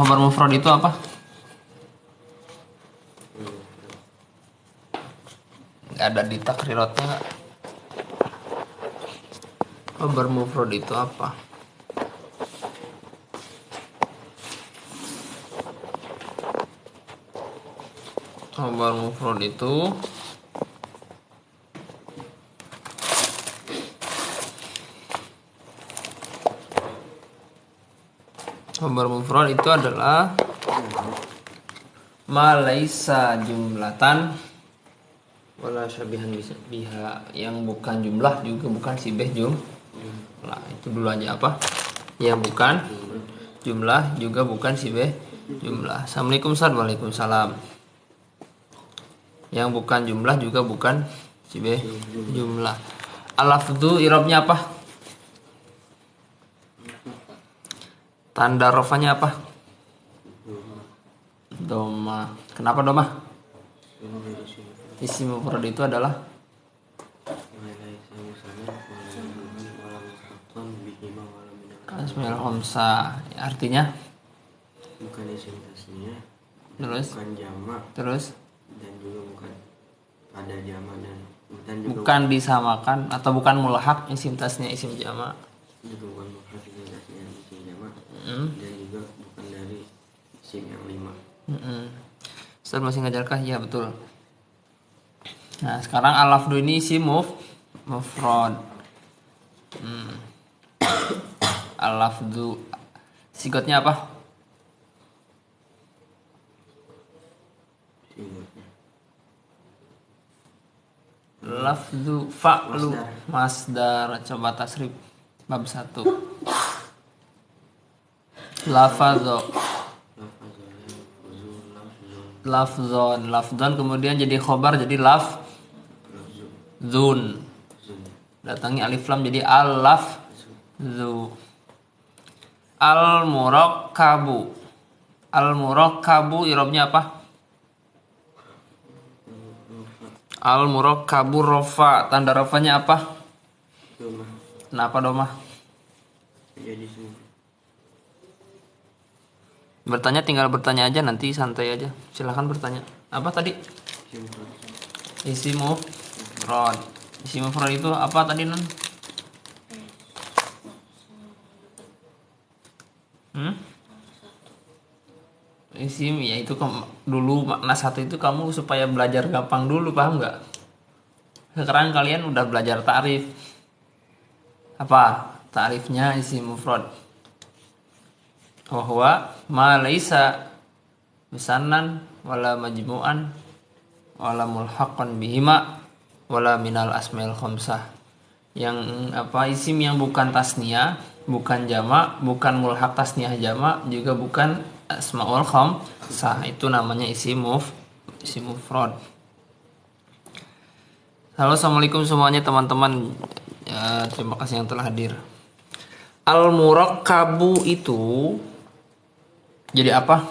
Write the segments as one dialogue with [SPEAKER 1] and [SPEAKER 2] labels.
[SPEAKER 1] Khabar mufrad itu apa? Nggak ada di takriratnya nggak? Khabar mufrad itu apa? Khabar mufrad itu adalah ma laisa jumlatan wala syabihan biha, yang bukan jumlah juga bukan sibeh jumlah. Itu dulu aja apa? Yang bukan jumlah juga bukan sibeh jumlah. Assalamualaikum Ustaz. Waalaikumsalam. Yang bukan jumlah juga bukan sibeh jumlah. Al-lafdhu i'rabnya apa? Tanda rofanya apa? Doma. Kenapa doma? Isim mufrad itu adalah asmaul khamsah. Artinya
[SPEAKER 2] bukan isim tasnya,
[SPEAKER 1] terus
[SPEAKER 2] bukan jamak,
[SPEAKER 1] terus
[SPEAKER 2] dan juga bukan pada jamak, dan juga
[SPEAKER 1] bukan disamakan atau bukan mulhaq isim tasnya isim jamak.
[SPEAKER 2] juga bukan mufrad isim tasnya isim jamak,
[SPEAKER 1] Hmm.
[SPEAKER 2] dan juga bukan dari isim yang 5.
[SPEAKER 1] Ustaz masih ngajarkah? Ya betul. Nah sekarang al-lafdhu ini isim mufrad. Al-lafdhu sigotnya apa?
[SPEAKER 2] Singkatnya
[SPEAKER 1] Lafdhu fa'lu masdar. Coba tasrif bab 1. Lafadho lafzon kemudian jadi khobar jadi lafzun. Datangi alif lam jadi al-lafzu. Al-murakkabu i'rabnya apa? Al-murakkabu rofa. Tanda rofanya apa?
[SPEAKER 2] doma,
[SPEAKER 1] Kenapa doma?
[SPEAKER 2] jadi semua
[SPEAKER 1] Bertanya tinggal bertanya aja, nanti santai aja. Silahkan bertanya. Apa tadi?
[SPEAKER 2] isim mufrad.
[SPEAKER 1] Isim mufrad. Isim mufrad itu apa tadi non? Isim ya itu dulu makna satu itu kamu supaya belajar gampang dulu, paham nggak? Sekarang kalian udah belajar ta'rif. Apa ta'rifnya isim mufrad? Wahwa ma laisa misanan wala majmu'an wala mulhaqqan bihima wala minal asmail khamsah. Yang apa? Isim yang bukan tasniyah, bukan jamak, bukan mulhaq tasniyah jamak, juga bukan asmaul khamsah. Itu namanya isim mufrad. Halo, assalamualaikum semuanya teman-teman. Ya, terima kasih yang telah hadir. Al-murakkabu itu jadi apa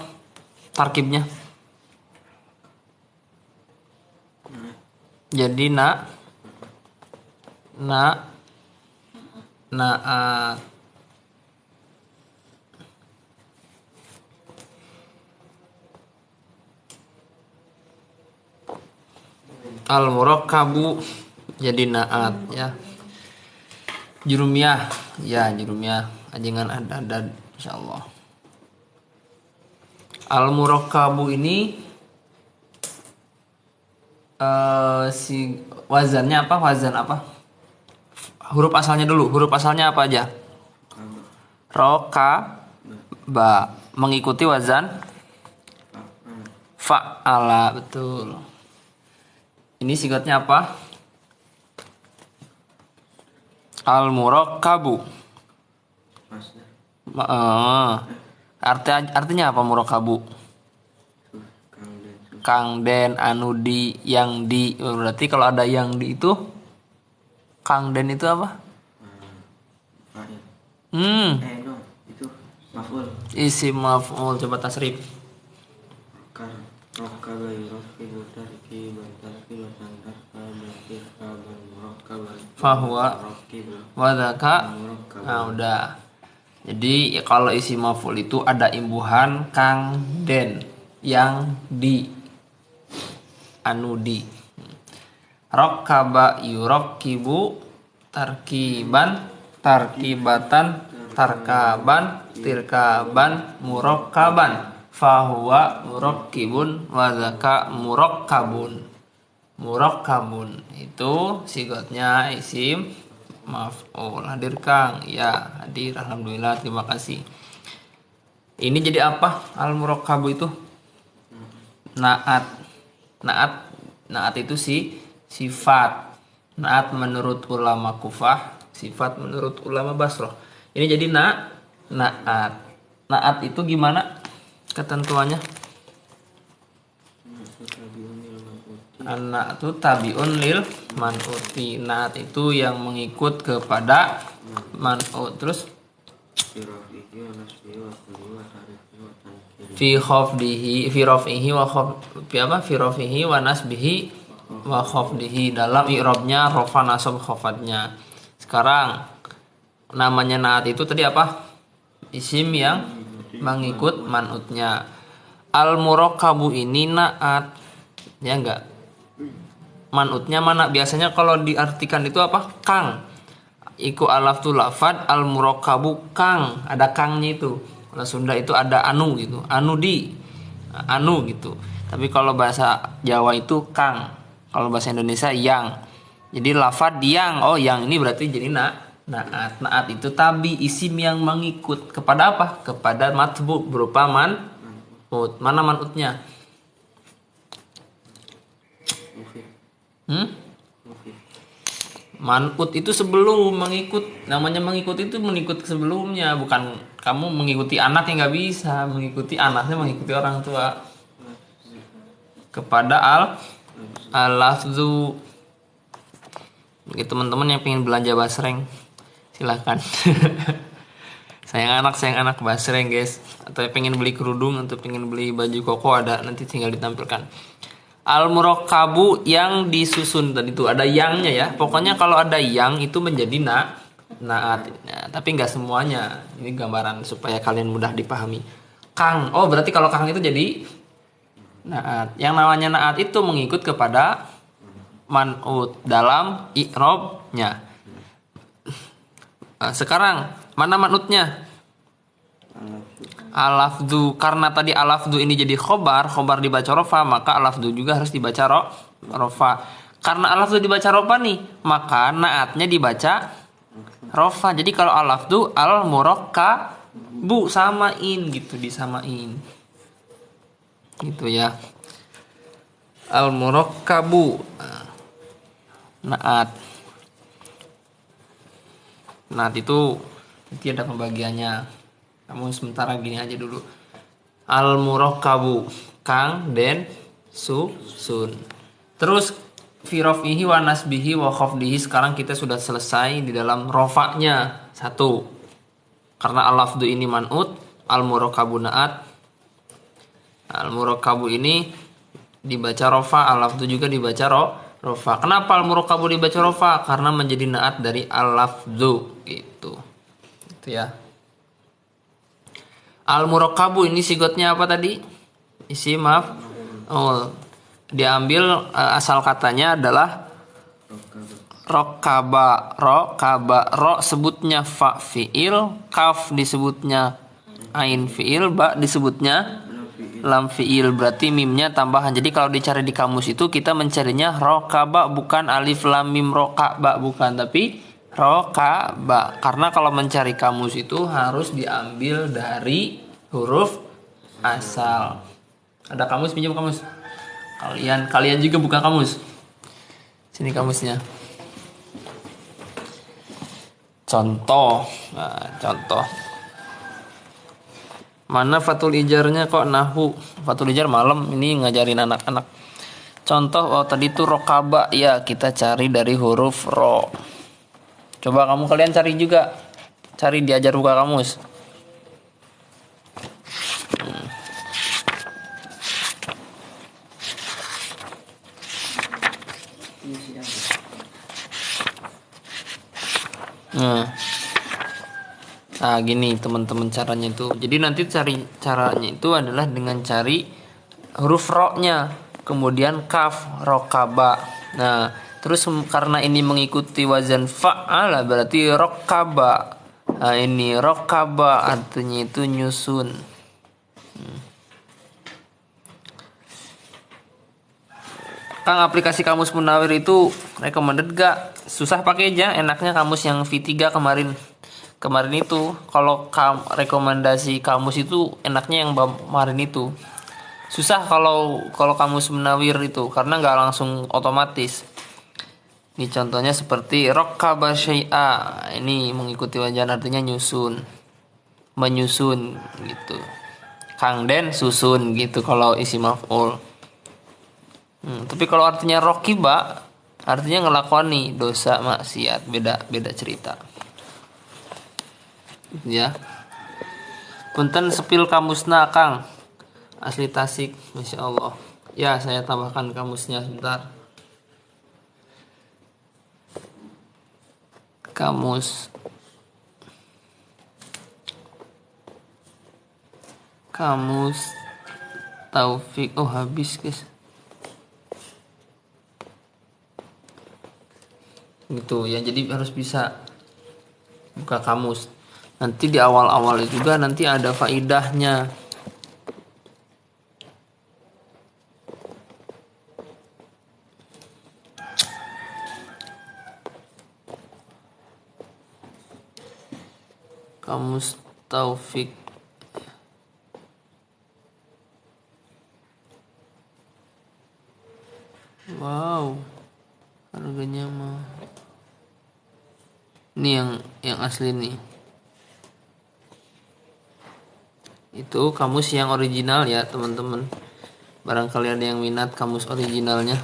[SPEAKER 1] tarkibnya? Jadi naat. Al-murakkabu jadi naat ya. Jurumiyah ajengan ada insyaallah. Al-murakkabu ini si wazannya apa? Wazan apa? Huruf asalnya dulu. Huruf asalnya apa aja? Roka ba. Mengikuti wazan fa'ala. Betul. Ini sigatnya apa? Al-murakkabu. Artinya apa murakkabu? Kang den anu di yang di. Berarti kalau ada yang di itu kang den itu apa?
[SPEAKER 2] Itu maf'ul.
[SPEAKER 1] Isim maf'ul. Coba tasrif. Fahuwa wadaka. Nah udah. Jadi ya, kalau isim maf'ul itu ada imbuhan kang den yang di anu di. Rakkaba yurokkibu tarkiban tarkibatan tarkaban tirkaban murokkaban fahuwa murokkibun wadzaka murokkabun. Murokkabun itu sigotnya isim maf'ul. Hadir Kang? Ya, hadir. Alhamdulillah, terima kasih. Ini jadi apa? Al murokkabu itu naat. Naat itu sifat. Naat menurut ulama Kufah, sifat menurut ulama Basrah. Ini jadi naat. Naat itu gimana ketentuannya? Anak itu tabiun lil man'uti. Naat itu yang mengikut kepada man'ut. Terus fi khafdihi fi rafihi wa fi rafihi wa nasbihi wa khafdihi, dalam i'rabnya rafa nasab khafatnya. Sekarang namanya naat itu tadi apa? Isim yang mengikut man'utnya. Al murakkabu ini naat, ya enggak? Man'utnya mana? Biasanya kalau diartikan itu apa? Kang. Iku alaf tu lafad al murakkabu kang, ada kangnya itu. Kalau Sunda itu ada anu gitu, anu di, anu gitu. Tapi kalau bahasa Jawa itu kang, kalau bahasa Indonesia yang. Jadi lafad yang, oh yang ini berarti jadi naat. Naat itu tabi, isim yang mengikut kepada apa? Kepada matbu berupa man'ut. Mana man'utnya? Man'ut itu sebelum mengikut. Namanya mengikut itu mengikut sebelumnya, bukan kamu mengikuti anak yang nggak bisa. Mengikuti anaknya, mengikuti orang tua. Kepada al-lafzu. Bagi teman-teman yang pengen belanja basreng, silahkan. sayang anak basreng guys. Atau pengen beli kerudung atau pengen beli baju koko, ada, nanti tinggal ditampilkan. Al murakkabu yang disusun tadi itu ada yangnya ya. Pokoknya kalau ada yang itu menjadi naat. Ya, tapi nggak semuanya. Ini gambaran supaya kalian mudah dipahami. Kang. Oh, berarti kalau kang itu jadi naat. Yang namanya naat itu mengikut kepada man'ut dalam i'rabnya. Nah, sekarang mana man'utnya? Alafdu, karena tadi alafdu ini jadi khobar dibaca rofa, maka alafdu juga harus dibaca rofa. Karena alafdu dibaca rofa nih, maka naatnya dibaca rofa. Jadi kalau alafdu al murakkabu samain gitu, disamain. Gitu ya. Al murakkabu naat. Naat itu nanti ada pembagiannya. Kamu sementara gini aja dulu. Al murakkabu kang den sun. Terus fi rafihi wa nasbihi wa khafdihi. Sekarang kita sudah selesai di dalam rofaknya. 1. Karena al-lafdu ini man'ut, al murakkabu naat. Al murakkabu ini dibaca rofa, al-lafdu juga dibaca rofa. Kenapa al murakkabu dibaca rofa? Karena menjadi naat dari al-lafdu gitu. Itu ya. Al murakkabu ini sigotnya apa tadi? Isim diambil asal katanya adalah rokkaba. Ro sebutnya fa fiil, kaf disebutnya ain fiil, ba disebutnya lam fiil. Berarti mimnya tambahan. Jadi kalau dicari di kamus itu kita mencarinya rokkaba, bukan alif lam mim rokkaba, bukan, tapi rokaba. Karena kalau mencari kamus itu harus diambil dari huruf asal. Ada kamus, pinjam kamus. Kalian juga buka kamus. Sini kamusnya. Contoh. Nah, contoh. Mana fatul ijarnya kok nahu? Fatul ijar malam ini ngajarin anak-anak. Contoh, oh tadi tuh rokaba. Ya, kita cari dari huruf ro. Coba kalian cari juga. Cari diajar buka kamus. Nah, gini teman-teman caranya itu. Jadi nanti caranya itu adalah dengan cari huruf ro-nya, kemudian kaf, rokaba. Nah, terus karena ini mengikuti wazan fa'ala berarti rokaba. Nah, ini rokaba artinya itu nyusun. Kang, aplikasi Kamus Munawir itu recommended gak? Susah pakai aja, enaknya kamus yang V3 kemarin itu. Kalau rekomendasi kamus itu enaknya yang kemarin itu. Susah kalau Kamus Munawir itu karena nggak langsung otomatis. Ini contohnya seperti rokkaba syai'a. Ini mengikuti wajan artinya nyusun, menyusun gitu. Kang Den susun gitu kalau isi maf'ul. Tapi kalau artinya rokiba artinya ngelakoni dosa maksiat, beda cerita. Ya. Punten sepil kamusna Kang. Asli Tasik, Masya Allah. Ya, saya tambahkan kamusnya sebentar. Kamus Taufik. Oh, habis guys. Gitu ya, jadi harus bisa buka kamus. Nanti di awal-awal juga nanti ada faidahnya. Kamus Taufik. Wow, harganya mah. Ini yang asli nih. Itu kamus yang original ya teman-teman. Barangkali ada yang minat kamus originalnya.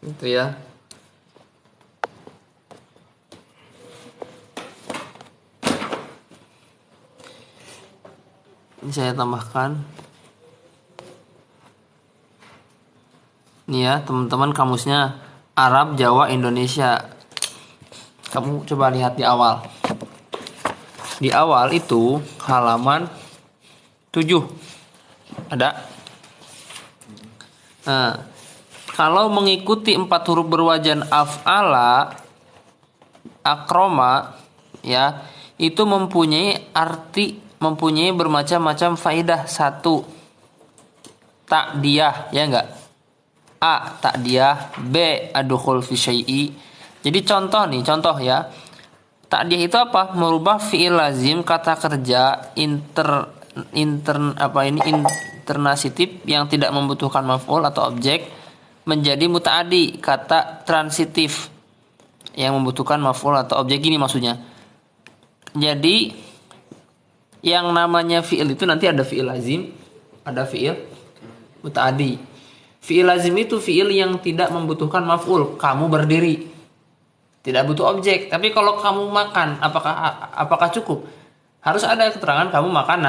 [SPEAKER 1] Itu ya. Ini saya tambahkan. Ini ya teman-teman kamusnya Arab, Jawa, Indonesia. Kamu coba lihat di awal. Di awal itu halaman 7. Ada. Nah, kalau mengikuti 4 huruf berwajan af'ala, akroma, ya, itu mempunyai bermacam-macam faidah. 1, ta'diyah, ya enggak? A, ta'diyah. B, adkhul fi syai'i. Jadi contoh ya. Ta'diyah itu apa? Merubah fi'il lazim kata kerja intransitif yang tidak membutuhkan maf'ul atau objek menjadi muta'addi, kata transitif yang membutuhkan maf'ul atau objek. Gini maksudnya. Jadi yang namanya fi'il itu nanti ada fi'il lazim, ada fi'il muta'addi. Fi'il lazim itu fi'il yang tidak membutuhkan maf'ul. Kamu berdiri, tidak butuh objek. Tapi kalau kamu makan, apakah cukup? Harus ada keterangan kamu makan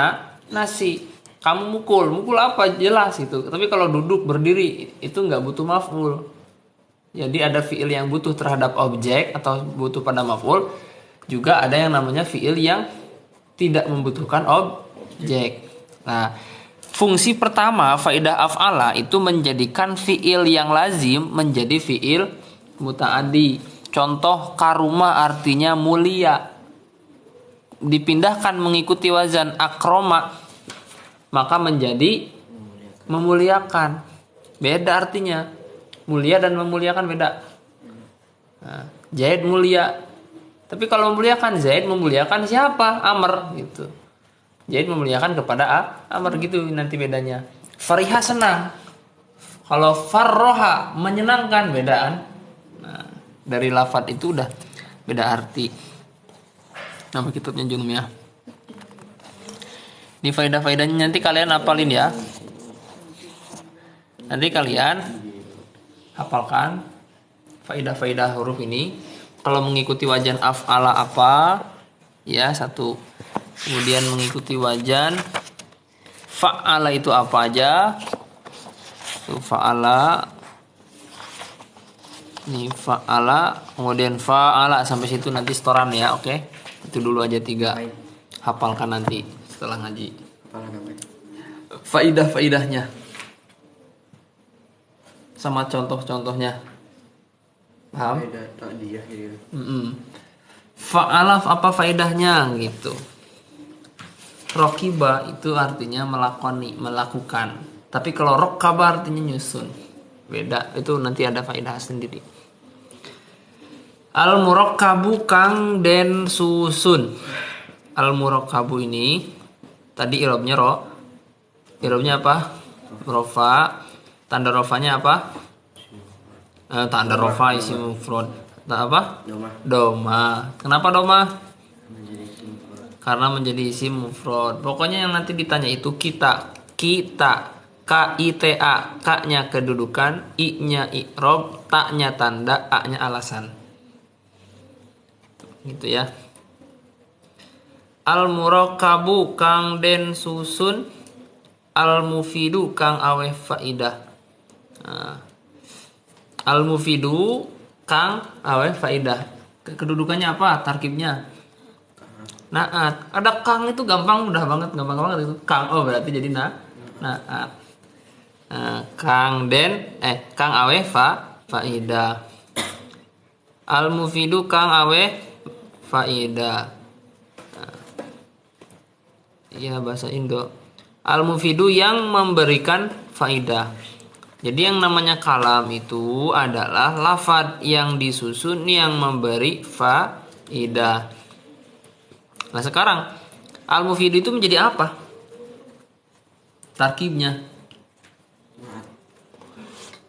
[SPEAKER 1] nasi. Kamu mukul apa? Jelas itu. Tapi kalau duduk berdiri itu nggak butuh maf'ul. Jadi ada fi'il yang butuh terhadap objek atau butuh pada maf'ul. Juga ada yang namanya fi'il yang tidak membutuhkan objek. Nah, fungsi pertama faidah af'ala itu menjadikan fi'il yang lazim menjadi fi'il muta'addi. Contoh karuma artinya mulia. Dipindahkan mengikuti wazan akroma maka menjadi memuliakan. Beda artinya. Mulia dan memuliakan beda. Nah, Zaid mulia. Tapi kalau memuliakan, Zaid memuliakan siapa? Amr gitu. Zaid memuliakan kepada Amr gitu nanti bedanya. Fariha senang. Kalau farroha menyenangkan, bedaan. Nah, dari lafadz itu udah beda arti. Nama kitabnya Junum ya. Ini faedah-faedahnya nanti kalian hafalin ya. Nanti kalian hafalkan faedah-faedah huruf ini. Kalau mengikuti wajan af'ala apa? Ya, 1. Kemudian mengikuti wajan Fa'ala itu apa aja? Tuh, fa'ala. Ini fa'ala, kemudian fa'ala sampai situ nanti setoran ya, oke? Itu dulu aja 3.
[SPEAKER 2] Baik.
[SPEAKER 1] Hafalkan nanti setelah ngaji.
[SPEAKER 2] Kepala gambar.
[SPEAKER 1] Faidah-faidahnya. Sama contoh-contohnya. Paham?
[SPEAKER 2] Faedah takdiyah gitu.
[SPEAKER 1] Fa'ala apa faedahnya gitu. Rokiba itu artinya melakoni, melakukan. Tapi kalau rokaba artinya nyusun. Beda, itu nanti ada faedah sendiri. Al-murakkabu kang den susun. Al-murakkabu ini tadi irobnya ro. Irobnya apa? Rofa. Tanda rofanya apa? Tanda rofa isim mufrad. Apa? Doma. Kenapa doma? Karena menjadi isim mufrad. Pokoknya yang nanti ditanya itu kita. K-I-T-A. K-nya kedudukan, I-nya i'rob, ta-nya tanda, A-nya alasan. Gitu ya. Al-murakkabu kang den susun, al-mufidu kang aweh faidah. Al-mufidu kang aweh faidah. Kedudukannya apa? Tarkibnya naat. Ada kang itu gampang banget itu. Kang berarti jadi naat. Kang den kang aweh faidah. Al-mufidu kang aweh faidah. Ya bahasa Indo. Al-mufidu yang memberikan faidah. Jadi yang namanya kalam itu adalah lafad yang disusun yang memberi faidah. Nah sekarang al-mufidu itu menjadi apa? Tarkibnya.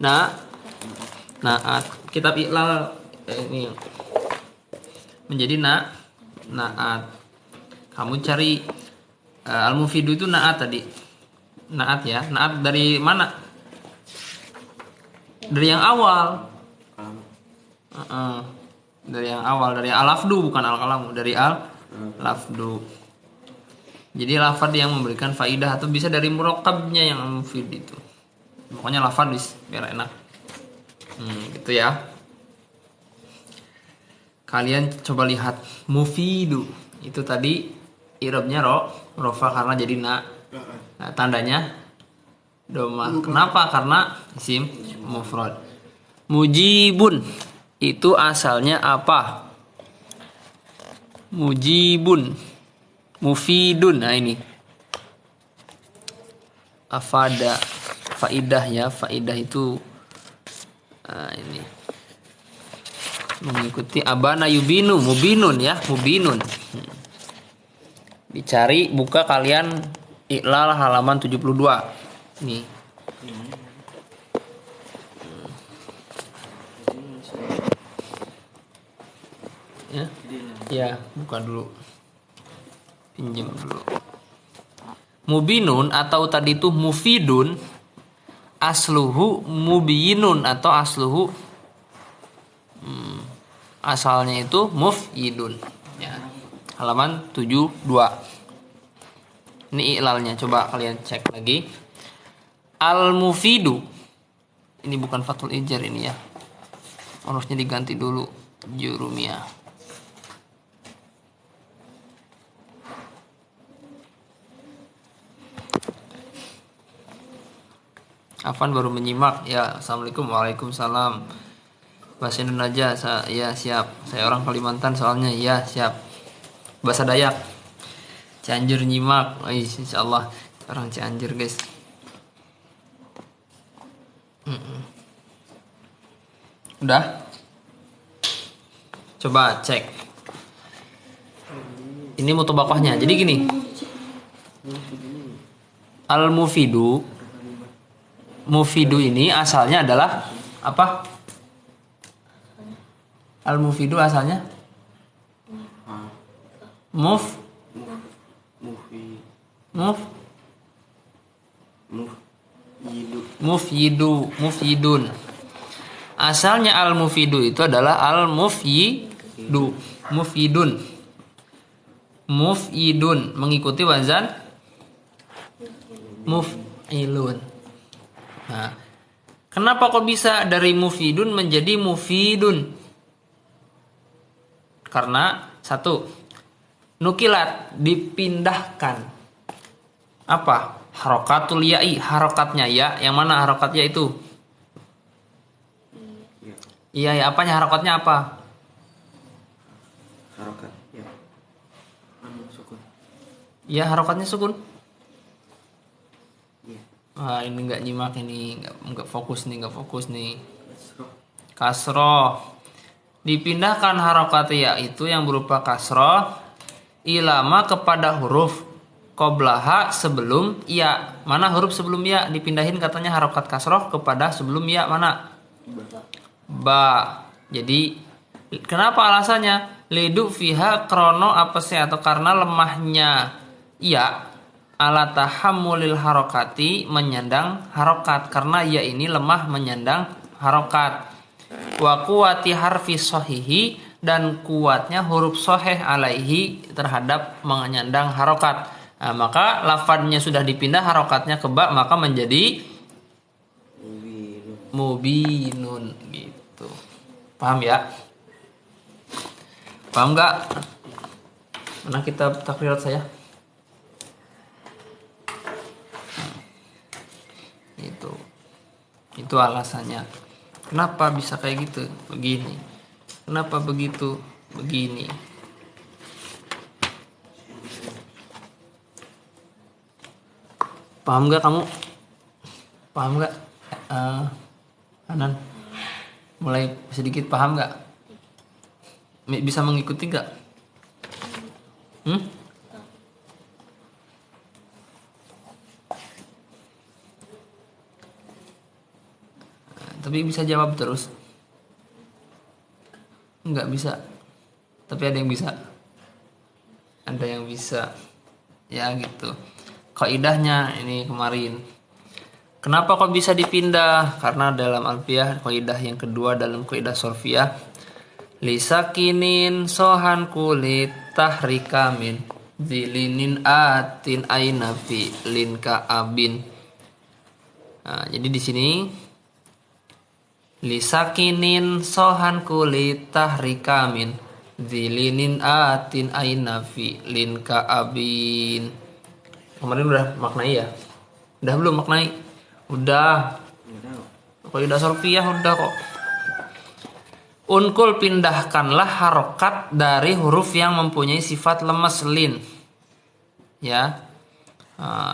[SPEAKER 1] Naat. Kitab Iqlal ini menjadi naat. Kamu cari al-mufidu itu naat tadi. Naat ya. Naat dari mana? Dari yang awal. Dari yang awal, dari al-lafdu bukan al-kalamu, dari al-lafdu. Jadi lafad yang memberikan faidah atau bisa dari murakkabnya yang al-mufid itu. Pokoknya lafad biar enak. Gitu ya. Kalian coba lihat mufidu. Itu tadi irobnya rofa karena jadi nah, tandanya doma. Kenapa? Karena isim mufrad. Mujibun itu asalnya apa? Mujibun, mufidun. Nah ini afada, faidah ya. Faidah itu ini mengikuti abana yubinu, mubinun ya, mubinun. Dicari, buka kalian Iqlal halaman 72. Nih. Ya, buka dulu. Pinjam dulu. Mubinun atau tadi itu mufidun, asluhu mubinun atau asluhu asalnya itu mufidun. Ya. Halaman 72. Ini Iqlalnya, coba kalian cek lagi. Al-mufidu. Ini bukan Fathul Ijar ini ya. Harusnya diganti dulu Jurumiyah. Afan baru menyimak ya. Assalamualaikum. Waalaikumsalam. Bahasa Indonesia ya siap. Saya orang Kalimantan soalnya ya siap. Bahasa Dayak Cianjur nyimak. Insyaallah orang Cianjur guys. Udah? Coba cek. Ini mutobakahnya. Jadi gini. Al-mufidu. Mufidu ini asalnya adalah apa? Al-mufidu asalnya mufyidun. Asalnya al-mufidu itu adalah mufyidun mengikuti wazan muf'ilun. Nah, kenapa kok bisa dari mufidun menjadi mufidun? Karena satu, nukilat dipindahkan. Apa? Harokatul ya'i, harokatnya ya. Yang mana harokatnya itu?
[SPEAKER 2] Ya.
[SPEAKER 1] Iya ya, apanya harokatnya apa?
[SPEAKER 2] Harokat. Ya. Sukun.
[SPEAKER 1] Iya, harokatnya sukun.
[SPEAKER 2] Ya.
[SPEAKER 1] Ah, ini nggak nyimak, ini nggak fokus nih.
[SPEAKER 2] Kasroh.
[SPEAKER 1] Kasroh. Dipindahkan harokat ya itu yang berupa kasroh ilama kepada huruf qoblaha sebelum ya. Mana huruf sebelum ya dipindahin katanya harokat kasroh kepada sebelum ya mana? Ba. Jadi kenapa alasannya? Lidu fiha krono apa sih atau karena lemahnya ya ala tahammulil harokati menyandang harokat, karena ya ini lemah menyandang harokat. Wa quwati harfi sohihi, dan kuatnya huruf soheh alaihi terhadap menyandang harokat. Nah, maka lafadznya sudah dipindah harokatnya ke ba, maka menjadi mubinun gitu. Paham ya? Paham nggak? Mana kitab takrirat saya? Itu alasannya. Kenapa bisa kayak gitu? Begini. Kenapa begitu? Begini. Paham nggak kamu? Paham nggak? Hanan, mulai sedikit paham nggak? Bisa mengikuti nggak? Tapi bisa jawab terus? Nggak bisa. Tapi ada yang bisa. Ada yang bisa. Ya gitu. Kaidahnya ini kemarin. Kenapa kok bisa dipindah? Karena dalam alfiyah kaidah yang kedua dalam kaidah sorfiyah, lisakinin sohan kulit tahrikamin zilinin atin ainafi linka abin. Nah, jadi di sini lisakinin sohan kulit tahrikamin zilinin atin ainafi linka abin. Kemarin udah maknai ya? Udah belum maknai? Udah. Kaidah sorfiyah udah kok. Unkul pindahkanlah harokat dari huruf yang mempunyai sifat lemes lin. Ya.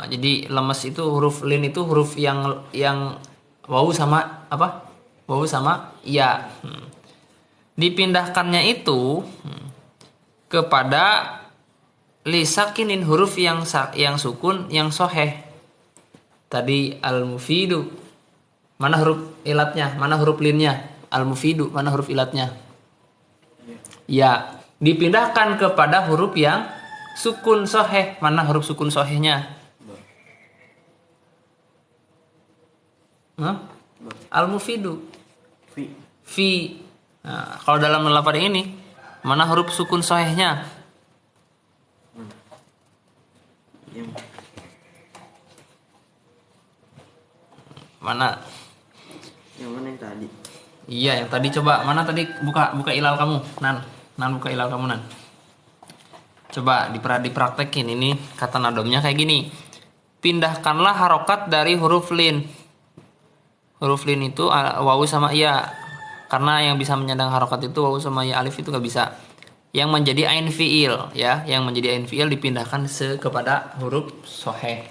[SPEAKER 1] Jadi lemes itu huruf lin itu huruf yang wawu sama apa? Wawu sama ya. Dipindahkannya itu kepada lisakinin huruf yang sukun yang soheh. Tadi al-mufidu. Mana huruf ilatnya? Mana huruf linnya? Al-mufidu, mana huruf ilatnya? Ya, dipindahkan kepada huruf yang sukun soheh. Mana huruf sukun sohehnya? Al-mufidu. Fi. Nah, kalau dalam lafaz ini, mana huruf sukun sohehnya? Mana?
[SPEAKER 2] Yang mana yang tadi?
[SPEAKER 1] Iya, yang tadi coba. Mana tadi buka ilal kamu, Nan buka ilal kamu, Nan. Coba dipraktekin ini kata nadomnya kayak gini. Pindahkanlah harokat dari huruf lin. Huruf lin itu wawu sama ya. Karena yang bisa menyandang harokat itu wawu sama ya, alif itu nggak bisa. Yang menjadi ain fiil ya, yang menjadi ain fiil dipindahkan kepada huruf soheh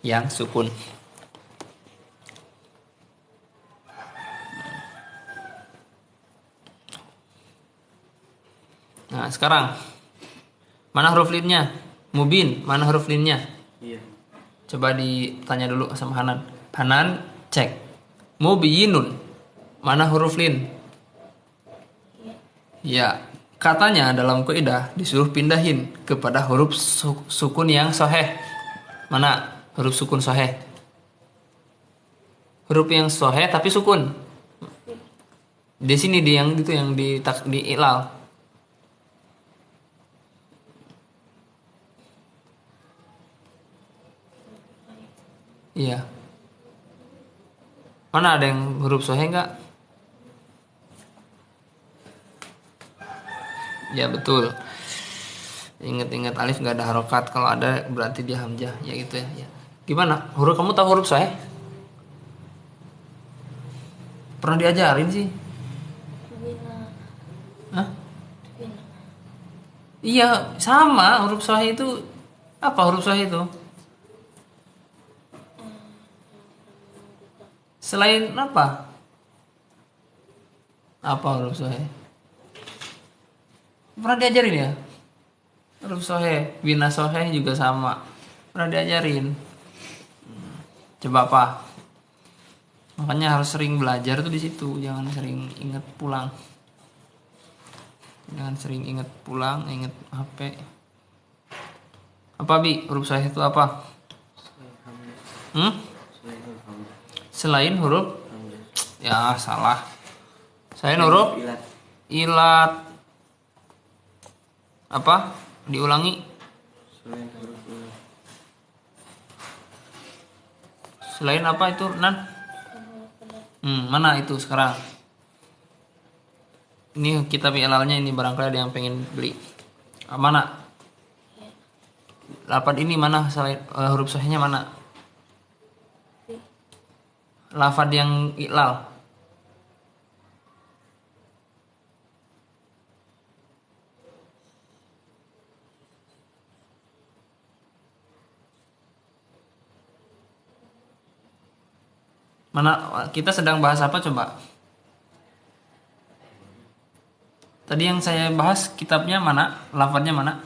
[SPEAKER 1] yang sukun. Nah, sekarang mana huruf linnya? Mubin, mana huruf linnya?
[SPEAKER 2] Iya.
[SPEAKER 1] Coba ditanya dulu sama Hanan. Hanan, cek. Mubinun, mana huruf lin? Ya, katanya dalam kaidah disuruh pindahin kepada huruf sukun yang soheh. Mana huruf sukun soheh? Huruf yang soheh tapi sukun. Di sini yang di ilal. Iya. Mana ada yang huruf sohe enggak? Ya betul. Ingat-ingat alif nggak ada harokat. Kalau ada berarti dia hamzah. Ya gitu ya. Ya. Gimana? Huruf kamu tahu huruf sohe? Pernah diajarin sih?
[SPEAKER 3] Bina.
[SPEAKER 1] Hah?
[SPEAKER 3] Bina.
[SPEAKER 1] Iya, sama huruf sohe itu. Apa huruf sohe itu? Selain apa? Apa huruf sohe? Pernah diajarin ya? Huruf sohe, bina sohe juga sama. Pernah diajarin. Coba apa? Makanya harus sering belajar tuh di situ, jangan sering inget pulang. Jangan sering inget pulang, inget HP. Apa Bi? Huruf sohe itu apa? Selain huruf? Ya salah. Selain huruf?
[SPEAKER 2] Ilat.
[SPEAKER 1] Ilat. Apa? Diulangi.
[SPEAKER 2] Selain huruf ilat.
[SPEAKER 1] Selain apa itu Nan? Mana itu sekarang? Ini kitab ilalnya ini barangkali ada yang pengen beli. Mana? Lafad ini mana selain huruf sahihnya mana? Lafad yang ilal. Mana kita sedang bahas apa coba? Tadi yang saya bahas kitabnya mana? Lafadznya mana?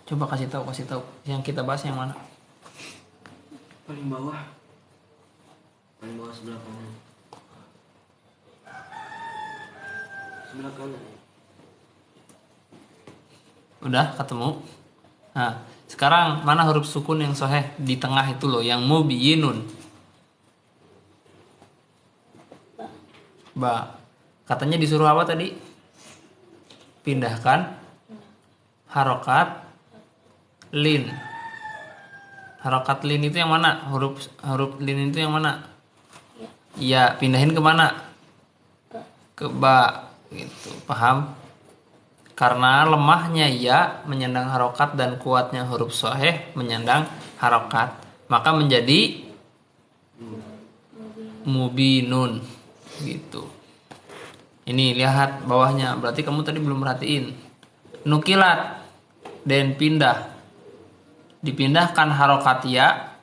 [SPEAKER 1] Coba kasih tahu. Yang kita bahas yang mana?
[SPEAKER 2] Paling bawah. Paling bawah sebelah kanan. Sebelah kanan.
[SPEAKER 1] Udah ketemu. Nah, sekarang mana huruf sukun yang soheh di tengah itu loh, yang mubiyinun. Ba. Katanya disuruh apa tadi? Pindahkan harokat lin. Harokat lin itu yang mana? Huruf lin itu yang mana? Iya, pindahin ke mana? Ke ba. Gitu, paham? Karena lemahnya ya menyandang harokat dan kuatnya huruf soheh menyandang harokat, maka menjadi mubinun gitu. Ini lihat bawahnya, berarti kamu tadi belum perhatiin. Nukilat dan pindah, dipindahkan harokat ya,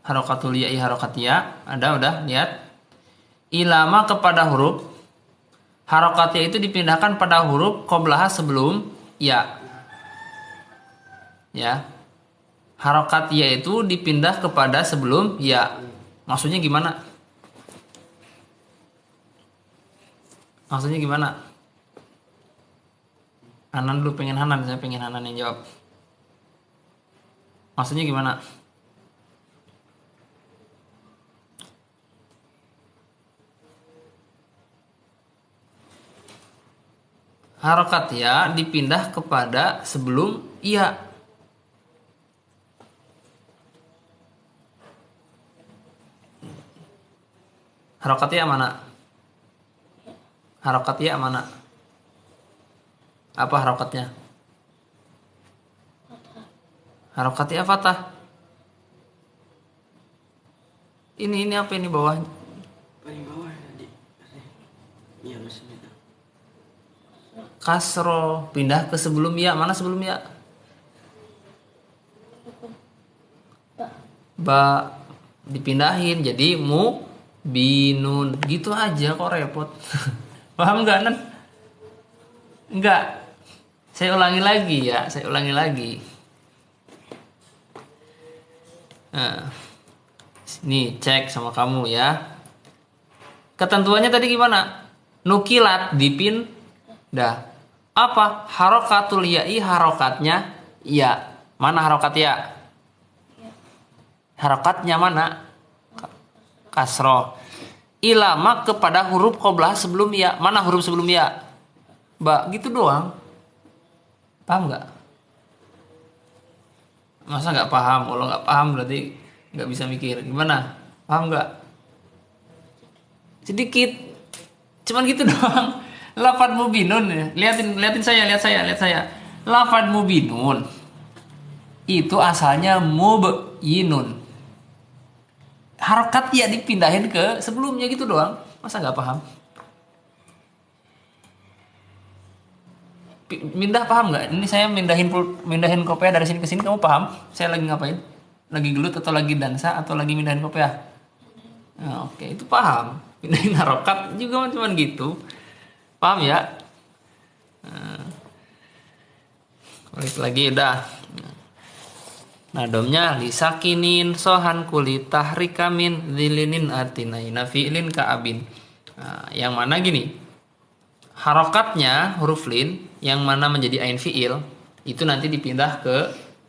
[SPEAKER 1] harokatul ya'i harokat ya, ada udah lihat. Ilama kepada huruf, harokatnya itu dipindahkan pada huruf qoblaha sebelum ya. Ya. Harokat ya itu dipindah kepada sebelum ya. Maksudnya gimana? Maksudnya gimana? Hanan dulu pengen Hanan, saya pengen Hanan yang jawab. Maksudnya gimana? Harokat ya dipindah kepada sebelum iya. Harokat ya mana? Harokat ya mana? Apa harokatnya? Harokat ya fathah. Ini apa ini bawah?
[SPEAKER 2] Paling bawah tadi. Iya masih itu.
[SPEAKER 1] Kasro pindah ke sebelum ya. Mana sebelum ya? Ba dipindahin jadi mu binun gitu aja kok repot. Paham nggak Nan? Enggak. Saya ulangi lagi. Nah, nih cek sama kamu ya. Ketentuannya tadi gimana? Nukilat dipindah. Apa? Harokatul ya'i harokatnya ya. Mana harokat ya? Harokatnya mana? kasroh. Ilama kepada huruf qoblah sebelum ya. Mana huruf sebelum ya? Ba, gitu doang. Paham nggak? Masa nggak paham? Kalau nggak paham berarti nggak bisa mikir. Gimana? Paham nggak? Sedikit. Cuman gitu doang. Lafad mubinun ya. Liatin saya, lihat saya. Lafad mubinun itu asalnya mubyinun. Harokat ya dipindahin ke sebelumnya gitu doang. Masa nggak paham? Mindah paham nggak? Ini saya mindahin kopiah dari sini ke sini, kamu paham? Saya lagi ngapain? Lagi gelut atau lagi dansa atau lagi mindahin kopiah? Nah, oke, itu paham. Pindahin harokat juga cuman gitu. Paham ya? Nah, balik lagi udah. Nah, domnya lisakinin sohan kulit tahrikamin zilinin atinaina fi'lin ka'abin. Nah, yang mana gini? Harokatnya huruf lin yang mana menjadi ain fi'il itu nanti dipindah ke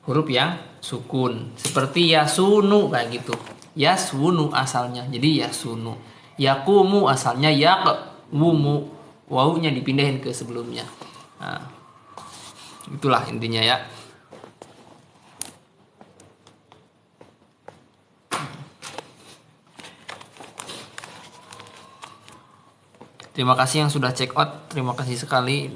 [SPEAKER 1] huruf yang sukun. Seperti yasunu kayak gitu. Yasunu asalnya jadi yasunu. Yakumu asalnya yakwumu. Wawunya dipindahin ke sebelumnya. Nah, itulah intinya ya. Terima kasih yang sudah check out. Terima kasih sekali.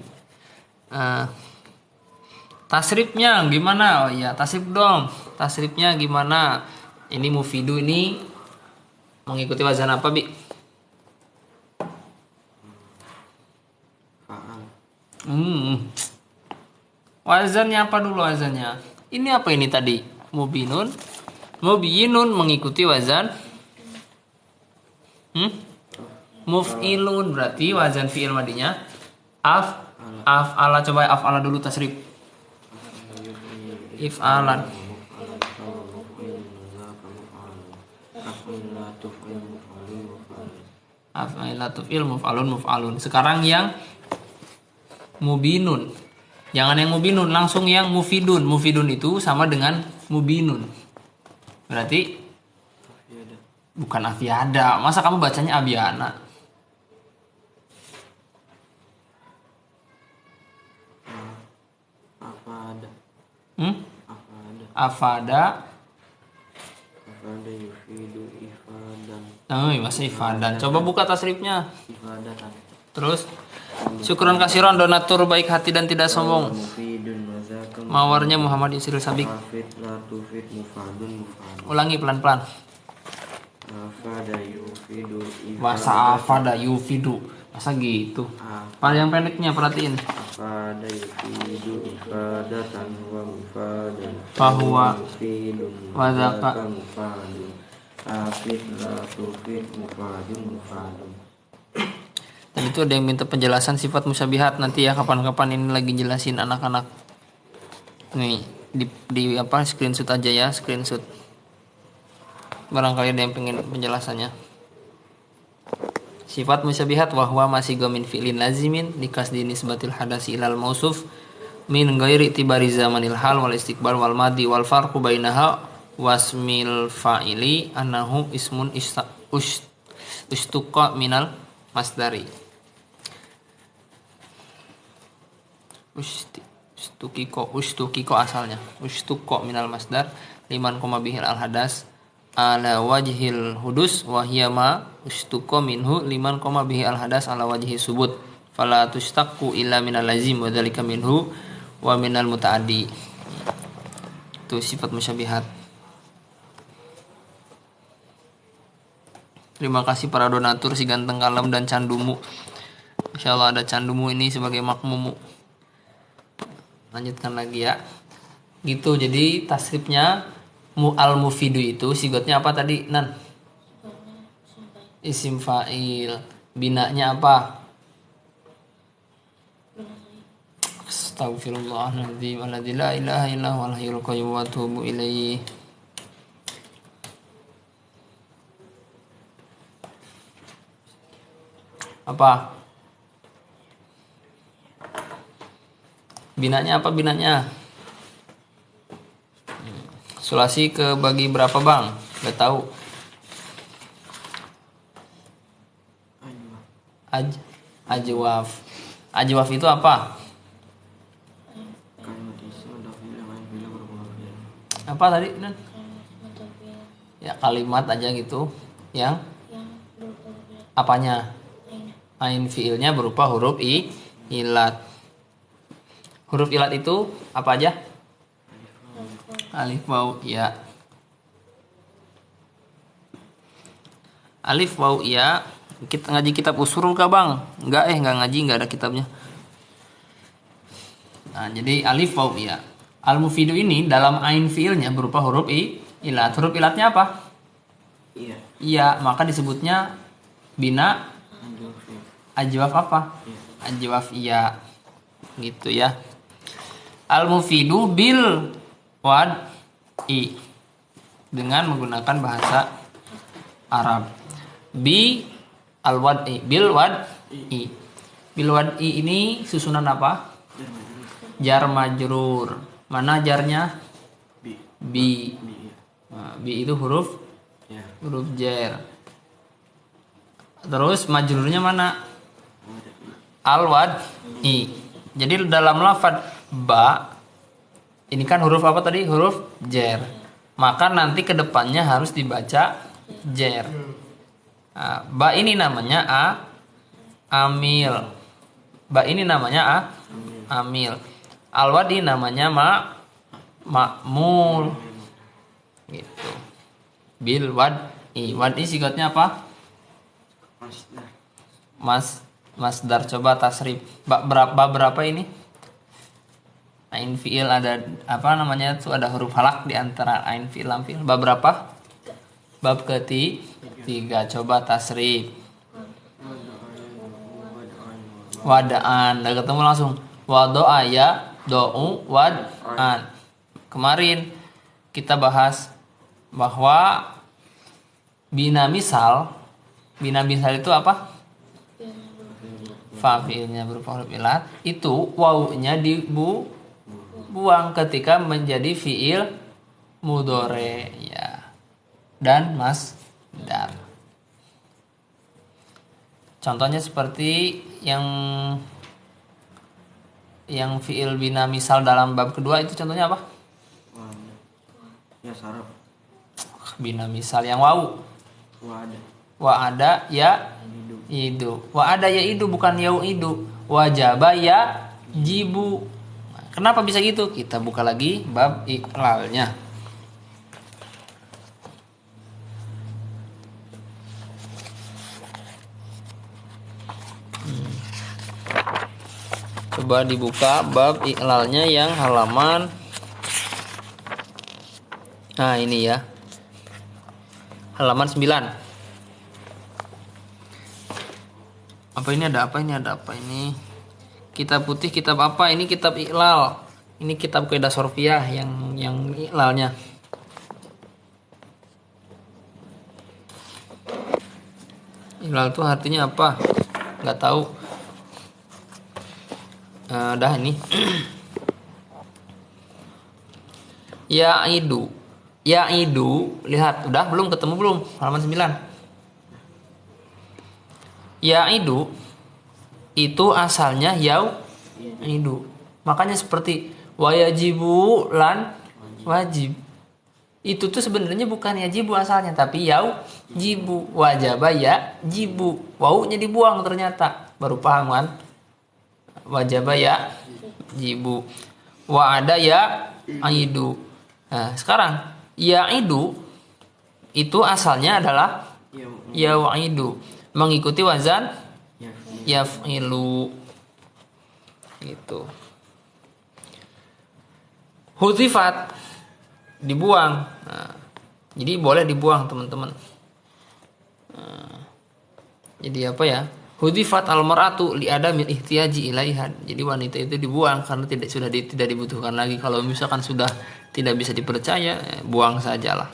[SPEAKER 1] Tasrifnya gimana? Oh iya, tasrif dong. Tasrifnya gimana? Ini mufidu ini mengikuti wazan apa, Bi?
[SPEAKER 2] Faal.
[SPEAKER 1] Wazannya apa dulu wazannya? Ini apa ini tadi? Mubinun. Mubinun mengikuti wazan muf'ilun, berarti wazan fi'il madinya af'ala. Coba af'ala dulu tasrif. If'alan. Af'ala tuf'il muf'alun. Sekarang yang mubinun. Jangan yang mubinun, langsung yang mufidun. Mufidun itu sama dengan mubinun. Berarti bukan afiada. Masa kamu bacanya abiana? Afada
[SPEAKER 2] yufidu ifadan.
[SPEAKER 1] masih ifadan. Coba buka tasrifnya.
[SPEAKER 2] Ifadatan.
[SPEAKER 1] Terus syukuran kasiron donatur baik hati dan tidak sombong. Mawarnya Muhammad Yusril Sabik. Ulangi pelan-pelan.
[SPEAKER 2] Afada yufidu
[SPEAKER 1] Bahasa afada yufidu. Masa gitu. Yang pendeknya perhatiin.
[SPEAKER 2] Afada yufidu ifadatan wa mufadan.
[SPEAKER 1] Bahwa
[SPEAKER 2] Mufidun
[SPEAKER 1] wazaka
[SPEAKER 2] mufadun. Afid la tufid mufadun.
[SPEAKER 1] Dan itu ada yang minta penjelasan sifat musyabihat, nanti ya kapan-kapan ini lagi jelasin anak-anak. Nih di apa screenshot aja ya, screenshot. Barangkali ada yang pengen penjelasannya. Sifat musyabihat wahwa masih gomin fi'lin lazimin dikasdi nisbatil hadasi ilal mausuf min ghairi tibari zamanil hal wal istiqbal wal madi wal farqu bainaha wasmil fa'ili annahu ismun ustuqa minal masdari. Ustukiko asalnya. Ustuqa minal masdar liman koma bihil al hadas ala wajhil hudus wahiyama ustuqa minhu liman koma bihi al hadas ala wajhi subut fala tustaqu illa minal lazim wa dzalika minhu wa minal mutaaddi. Itu sifat musyabihat. Terima kasih para donatur si ganteng kalem dan candumu. Insyaallah ada candumu ini sebagai makmumu. Lanjutkan lagi ya. Gitu, jadi tasrifnya al mufidu itu sigotnya apa tadi, Nan? Isim fa'il. Binanya apa? Astagfirullahaladzim. Alladzi la ilaha illa huwal hayyul qayyum wa atubu ilaihi. Apa? Binanya apa binanya? Sulasi ke bagi berapa, Bang? Gak tahu. Ajwaf. Ajwaf itu apa?
[SPEAKER 2] Kalimat isim ada fi'il yang lain fi'il berupa huruf ya.
[SPEAKER 1] Apa tadi? Nan?
[SPEAKER 3] kalimat mutafil
[SPEAKER 1] Ya kalimat aja gitu. Yang
[SPEAKER 3] yang berupa huruf
[SPEAKER 1] apanya?
[SPEAKER 3] lain.
[SPEAKER 1] Ain fiilnya berupa huruf ilat. Huruf ilat itu apa aja? Alif waw ya. Alif waw ya. Kita ngaji kitab usul kah bang? Enggak ngaji, enggak ada kitabnya. Nah jadi alif waw ya. Al mufidu ini dalam ain fiilnya berupa huruf ilat. Huruf ilatnya apa?
[SPEAKER 2] Iya.
[SPEAKER 1] Iya, maka disebutnya bina
[SPEAKER 2] Anjur fi'il.
[SPEAKER 1] ajwaf apa?
[SPEAKER 2] Iya.
[SPEAKER 1] Ajwaf iya. Gitu ya. Al mufidu bil wad i dengan menggunakan bahasa Arab. Bi al wad i bil wad i. Bil wad i ini susunan apa? Jar majrur. Mana jarnya?
[SPEAKER 2] Bi.
[SPEAKER 1] Bi.
[SPEAKER 2] Bi. Iya.
[SPEAKER 1] Nah, bi itu huruf
[SPEAKER 2] Ya.
[SPEAKER 1] jar. Terus majrurnya mana?
[SPEAKER 2] Ada i.
[SPEAKER 1] Al wad i. Jadi dalam lafaz ba ini kan huruf apa tadi? Huruf jar. Maka nanti kedepannya harus dibaca jar. Nah, ba ini namanya amil. Ba ini namanya amil. Al wad i namanya ma'mul. Gitu. Bil wad i. Wad i sigatnya apa?
[SPEAKER 2] Masdar.
[SPEAKER 1] Masdar. Coba tasrif. Berapa ini? Ain fiil ada apa namanya tuh, ada huruf halak di antara ain fiil lam fiil. Bab berapa? Bab ketiga. Coba tasrif. Wadaan. Udah ketemu langsung. Wado'a ya do'u wad'an. Kemarin kita bahas bahwa bina misal itu apa? Fa fiilnya berupa huruf ilat, itu wawunya dibuang ketika menjadi fiil mudhore ya. Dan masdar. Contohnya seperti yang fiil bina misal dalam bab kedua itu contohnya apa?
[SPEAKER 2] Ya saraf.
[SPEAKER 1] Bina misal yang wawu.
[SPEAKER 2] Wa'ada.
[SPEAKER 1] Wa ada ya
[SPEAKER 2] Hidup.
[SPEAKER 1] idu. Wa ada ya idu bukan yau idu. Wajaba ya jibu. Nah, kenapa bisa gitu? Kita buka lagi bab iklalnya. Coba dibuka bab iklalnya yang halaman. Nah ini ya. Halaman 9. Apa ini ada apa ini? Ada apa ini? Kitab putih, kitab apa? Ini kitab iklal. Ini kitab kaidah sorfiyah yang iklalnya. Iklal itu artinya apa? Nggak tahu. Dah ini. Ya idu, lihat, udah belum ketemu belum? Halaman 9. Ya idu itu asalnya idu. Makanya seperti wayajibu lan wajib. Itu tuh sebenarnya bukan yajibu asalnya, tapi jibu. Wajaba ya jibu. Wawunya dibuang ternyata. Baru paham kan? Wajaba ya jibu. Wa ada ya aidu. Nah, sekarang ya'idu itu asalnya adalah ya'idu, mengikuti wazan yaf'ilu. Gitu. Huzifat dibuang. Nah, jadi boleh dibuang teman-teman. Nah, jadi apa ya? Hudifat al-mar'atu li adamil ihtiyaji ilaiha. Jadi wanita itu dibuang karena tidak dibutuhkan lagi. Kalau misalkan sudah tidak bisa dipercaya, buang sajalah.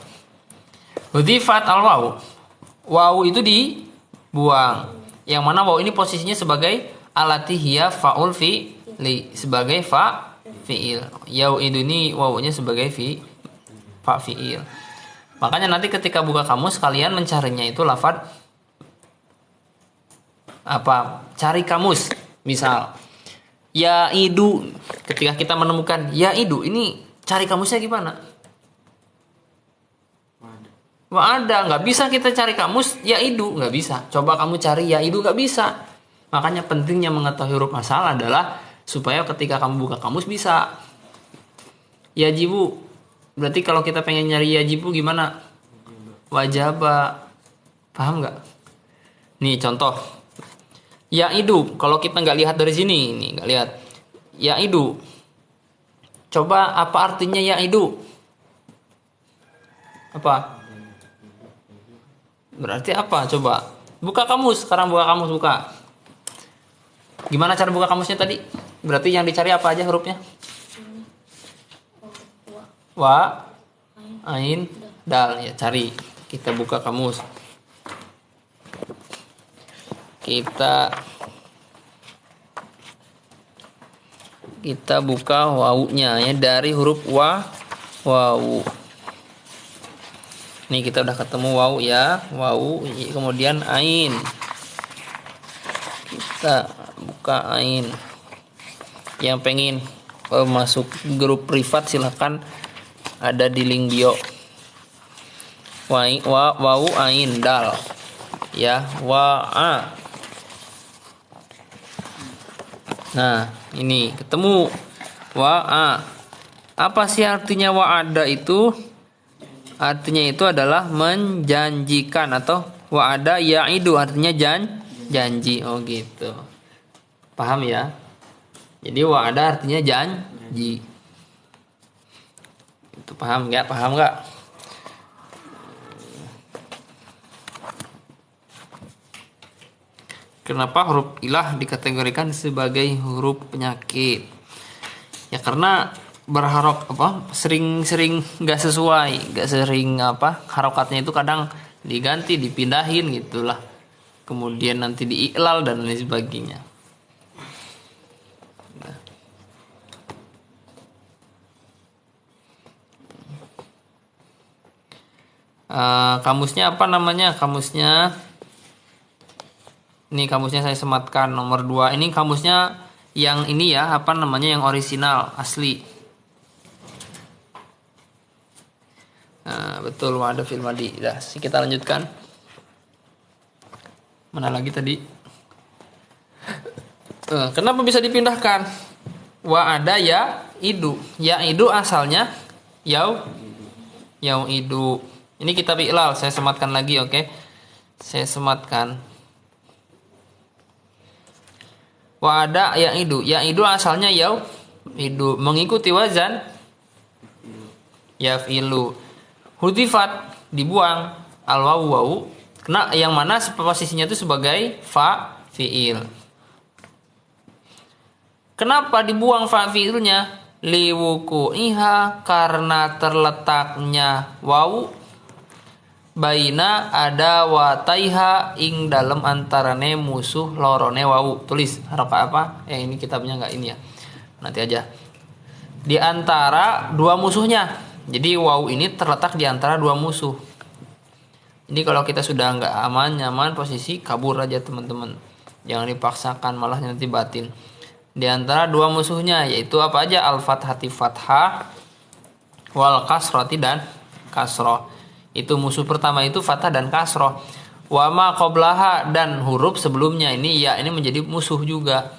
[SPEAKER 1] Hudifat al-waw. Waw itu dibuang. Yang mana waw ini posisinya sebagai alatihiyah fa'ul fi'li, sebagai fi'il. Yau itu ini wawunya sebagai fa fi'il. Makanya nanti ketika buka kamus kalian mencarinya itu lafaz apa? Cari kamus. Misal ya idu, ketika kita menemukan ya idu, ini cari kamusnya gimana? Nggak ada, nggak bisa kita cari kamus ya idu, nggak bisa. Coba kamu cari ya idu, nggak bisa. Makanya pentingnya mengetahui huruf asal adalah supaya ketika kamu buka kamus bisa. Yajibu, berarti kalau kita pengen nyari yajibu gimana? Wajaba, paham nggak? Nih contoh, ya idu. Kalau kita nggak lihat dari sini, nih nggak lihat. Ya idu. Coba apa artinya ya idu? Apa? Berarti apa? Coba buka kamus. Sekarang buka kamus, buka. Gimana cara buka kamusnya tadi? Berarti yang dicari apa aja hurufnya? Wa, ain, dal. Ya cari. Kita buka kamus. Kita buka wawunya ya, dari huruf wa, wawu. Nih kita udah ketemu wawu ya, wawu, kemudian ain. Kita buka ain. Yang pengen masuk grup privat silahkan, ada di link bio. Wawu ain dal. Ya, wa. Nah, ini ketemu wa. Apa sih artinya wa'ada itu? Artinya itu adalah menjanjikan, atau wa'ada ya'idu artinya janji. Oh gitu. Paham ya? Jadi wa'ada artinya janji. Itu paham nggak? Paham nggak? Kenapa huruf ilah dikategorikan sebagai huruf penyakit? Ya karena berharok sering nggak sesuai, nggak sering harokatnya itu kadang diganti, dipindahin gitulah, kemudian nanti diiklal dan lain sebagainya. Kamusnya apa namanya? Kamusnya ini, kamusnya saya sematkan nomor 2. Ini kamusnya yang ini ya, yang orisinal asli. Betul, wa'ada fil madi. Dah, kita lanjutkan. Mana lagi tadi? Kenapa bisa dipindahkan? Wa'ada ya idu. Ya idu asalnya yau idu. Ini kitab Iqlal, saya sematkan lagi, oke? Saya sematkan. Wa'ada ya idu. Ya idu asalnya yau idu, mengikuti wazan yaf'ilu. Hudifat, dibuang, al wawu. Kena yang mana posisinya itu sebagai fa fi'il. Kenapa dibuang fa fi'ilnya? Liwuku'iha, karena terletaknya wawu baina ada wataiha ing dalam antarane musuh lorone wawu. Tulis harokat apa? Ini kitabnya nggak ini ya. Nanti aja. Di antara dua musuhnya. Jadi wawu ini terletak di antara dua musuh. Jadi kalau kita sudah nggak aman, nyaman posisi, kabur aja teman-teman. Jangan dipaksakan, malah nanti batin. Di antara dua musuhnya, yaitu apa aja? Al-fathati fathah, wal kasroti dan kasroh. Itu musuh pertama itu fathah dan kasroh. Wa ma qablaha, dan huruf sebelumnya ini ya ini menjadi musuh juga.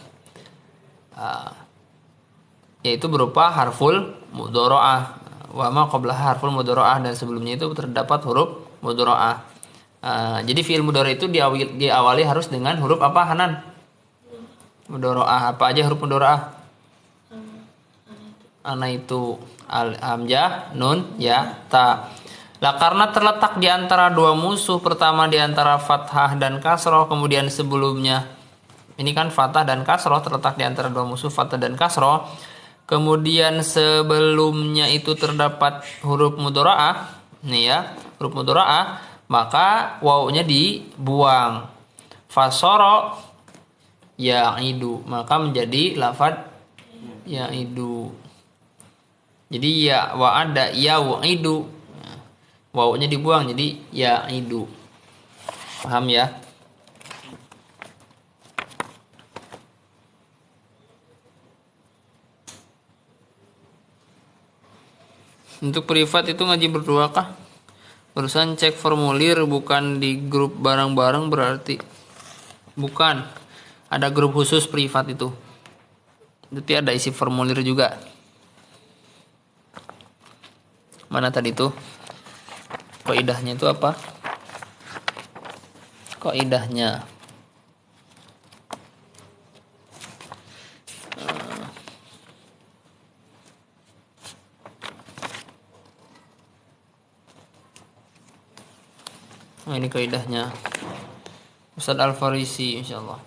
[SPEAKER 1] Yaitu berupa harful mudharaah. Wa ma qablaha harful mudharaah, dan sebelumnya itu terdapat huruf mudharaah. Jadi fi'il mudhari itu diawali harus dengan huruf apa, Hanan? Mudharaah. Apa aja huruf mudharaah? Ana itu hamzah, nun, ya, ta. Lah karena terletak di antara dua musuh, pertama di antara fathah dan kasroh, kemudian sebelumnya ini kan fathah dan kasroh, terletak di antara dua musuh fathah dan kasroh, kemudian sebelumnya itu terdapat huruf mudharaah, nih ya, huruf mudharaah, maka wawunya dibuang. Fasoro ya'idu, maka menjadi lafadz ya'idu. Jadi ya wa'ada ya'idu, wawunya dibuang jadi ya'idu. Paham ya? Untuk privat itu ngaji berdua kah? Barusan cek formulir bukan di grup bareng-bareng berarti. Bukan. Ada grup khusus privat itu. Tapi ada isi formulir juga. Mana tadi tuh? Kaidahnya itu apa? Kaidahnya. Nah, ini kaidahnya. Ustaz Al-Farisi insyaallah.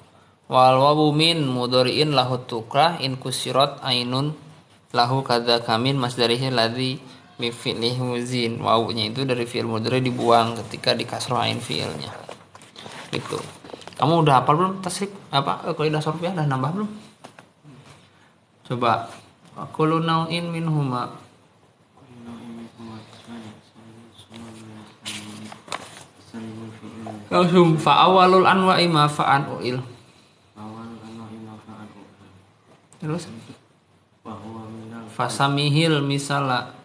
[SPEAKER 1] Wal wawu min mudhari'in lahu tukrah in kusirat ainun lahu kadza kamin masdarihi ladzi bi fi'lihi muzin. Wawunya itu dari fi'il mudhari dibuang ketika di kasrah ain fi'ilnya. Gitu. Kamu udah hafal belum tasrif kaidah sorfiyah udah nambah belum? Coba. Kullu nau'in minhuma langsung fa'awalul anwa'i ma fa'an u'il. Terus fasamihil misala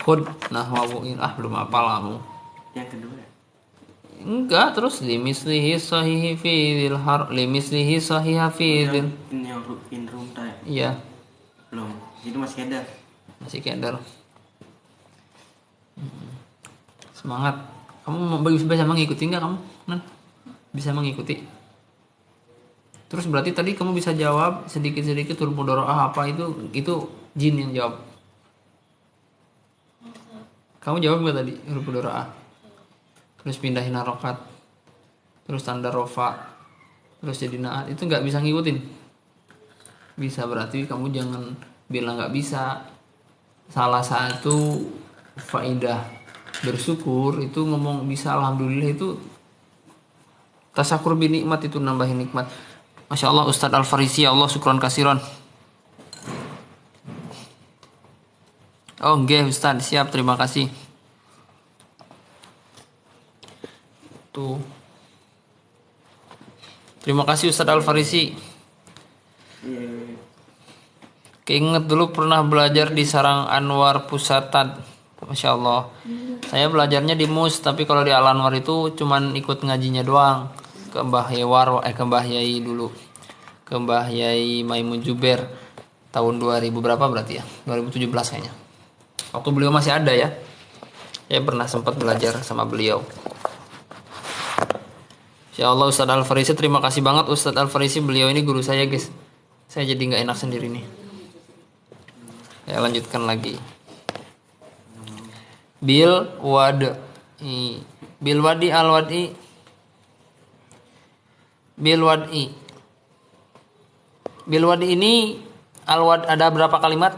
[SPEAKER 1] khud nahwa u'il. Belum hafal kamu.
[SPEAKER 2] Yang kedua.
[SPEAKER 1] Enggak, terus limislihi sahihi fi dzil limislihi sahiha fi dzil.
[SPEAKER 2] Ini yang rum tadi.
[SPEAKER 1] Iya,
[SPEAKER 2] Belum. Itu masih ada.
[SPEAKER 1] masih keder. Semangat. Kamu bisa mengikuti enggak kamu? Bisa mengikuti. Terus berarti tadi kamu bisa jawab sedikit-sedikit huruf mudharaah apa itu jin yang jawab. Kamu jawab enggak tadi huruf mudharaah? Terus pindahin harokat. Terus tanda rofa. Terus jadi naat itu enggak bisa ngikutin. Bisa, berarti kamu jangan bilang enggak bisa. Salah satu faidah bersyukur itu ngomong bisa alhamdulillah itu tasakur bi nikmat, itu nambahin nikmat. Masya Allah Ustadz Al-Farisi, ya Allah syukron kasiron. Oh nggih Ustadz, siap, terima kasih. Tuh. Terima kasih Ustadz Al-Farisi. Keinget dulu pernah belajar di Sarang Anwar Pusatan. Masya Allah. Saya belajarnya di MUS, tapi kalau di Al Anwar itu cuman ikut ngajinya doang. Ke Mbah Yai dulu. Ke Mbah Yai Maimun Juber tahun 2000 berapa berarti ya? 2017 kayaknya. Waktu beliau masih ada ya. Saya pernah sempat belajar sama beliau. Insya Allah Ustadz Al-Farisi, terima kasih banget Ustadz Al-Farisi, beliau ini guru saya guys. Saya jadi nggak enak sendiri nih. Saya lanjutkan lagi. Bil wadi al-wadi bil wadi ini al-wad ada berapa kalimat?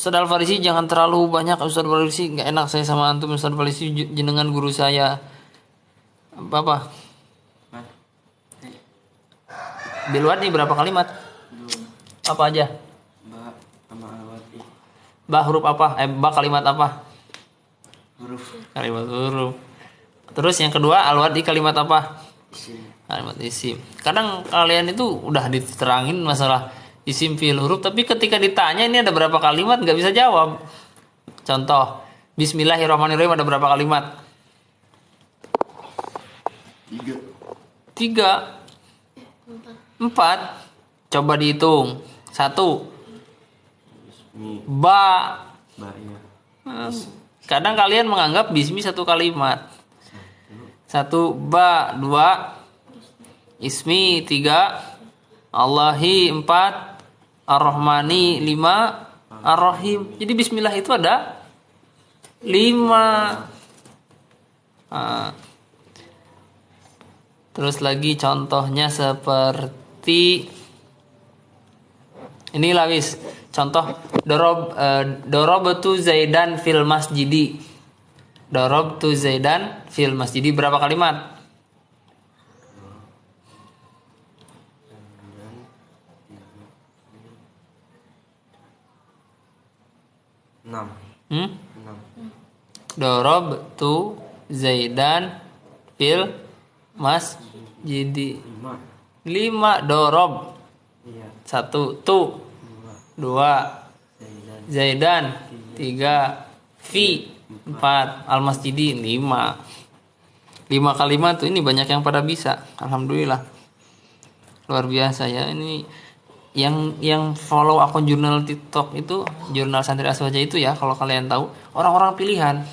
[SPEAKER 1] Ustadz Al-Farisi jangan terlalu banyak Ustadz Al-Farisi, nggak enak saya sama antum Ustadz Al-Farisi, jenengan guru saya. Apa? Bil wadi berapa kalimat? Apa aja?
[SPEAKER 2] Ba sama al-wadi.
[SPEAKER 1] Ba huruf apa? Ba kalimat apa?
[SPEAKER 2] Huruf.
[SPEAKER 1] Kalimat huruf. Terus yang kedua al-wadi kalimat apa?
[SPEAKER 2] Isim.
[SPEAKER 1] Kalimat isim. Kadang kalian itu udah diterangin masalah isim fi'il huruf, tapi ketika ditanya ini ada berapa kalimat nggak bisa jawab. Contoh, Bismillahirrahmanirrahim ada berapa kalimat? 3. 4. Coba dihitung. 1. Ba.
[SPEAKER 2] Ya.
[SPEAKER 1] Kadang kalian menganggap bismi satu kalimat. 1 ba, 2 ismi, 3 Allahi, 4 Ar-Rahmani, 5 Ar-Rahim. Jadi bismillah itu ada 5. Terus lagi contohnya seperti ini lawis. Contoh darabtu Zaidan fil masjidi. Darabtu Zaidan fil masjidi berapa kalimat?
[SPEAKER 2] 6.
[SPEAKER 1] Darabtu Zaidan fil masjidi. 5 dorob.
[SPEAKER 2] Iya.
[SPEAKER 1] 1 tu. 2 Zaidan 3, fi 4, al masjidi 5. 5 kali 5 tuh ini banyak yang pada bisa. Alhamdulillah. Luar biasa ya. Ini yang follow akun jurnal TikTok itu, jurnal Santri Aswaja itu ya, kalau kalian tahu, orang-orang pilihan.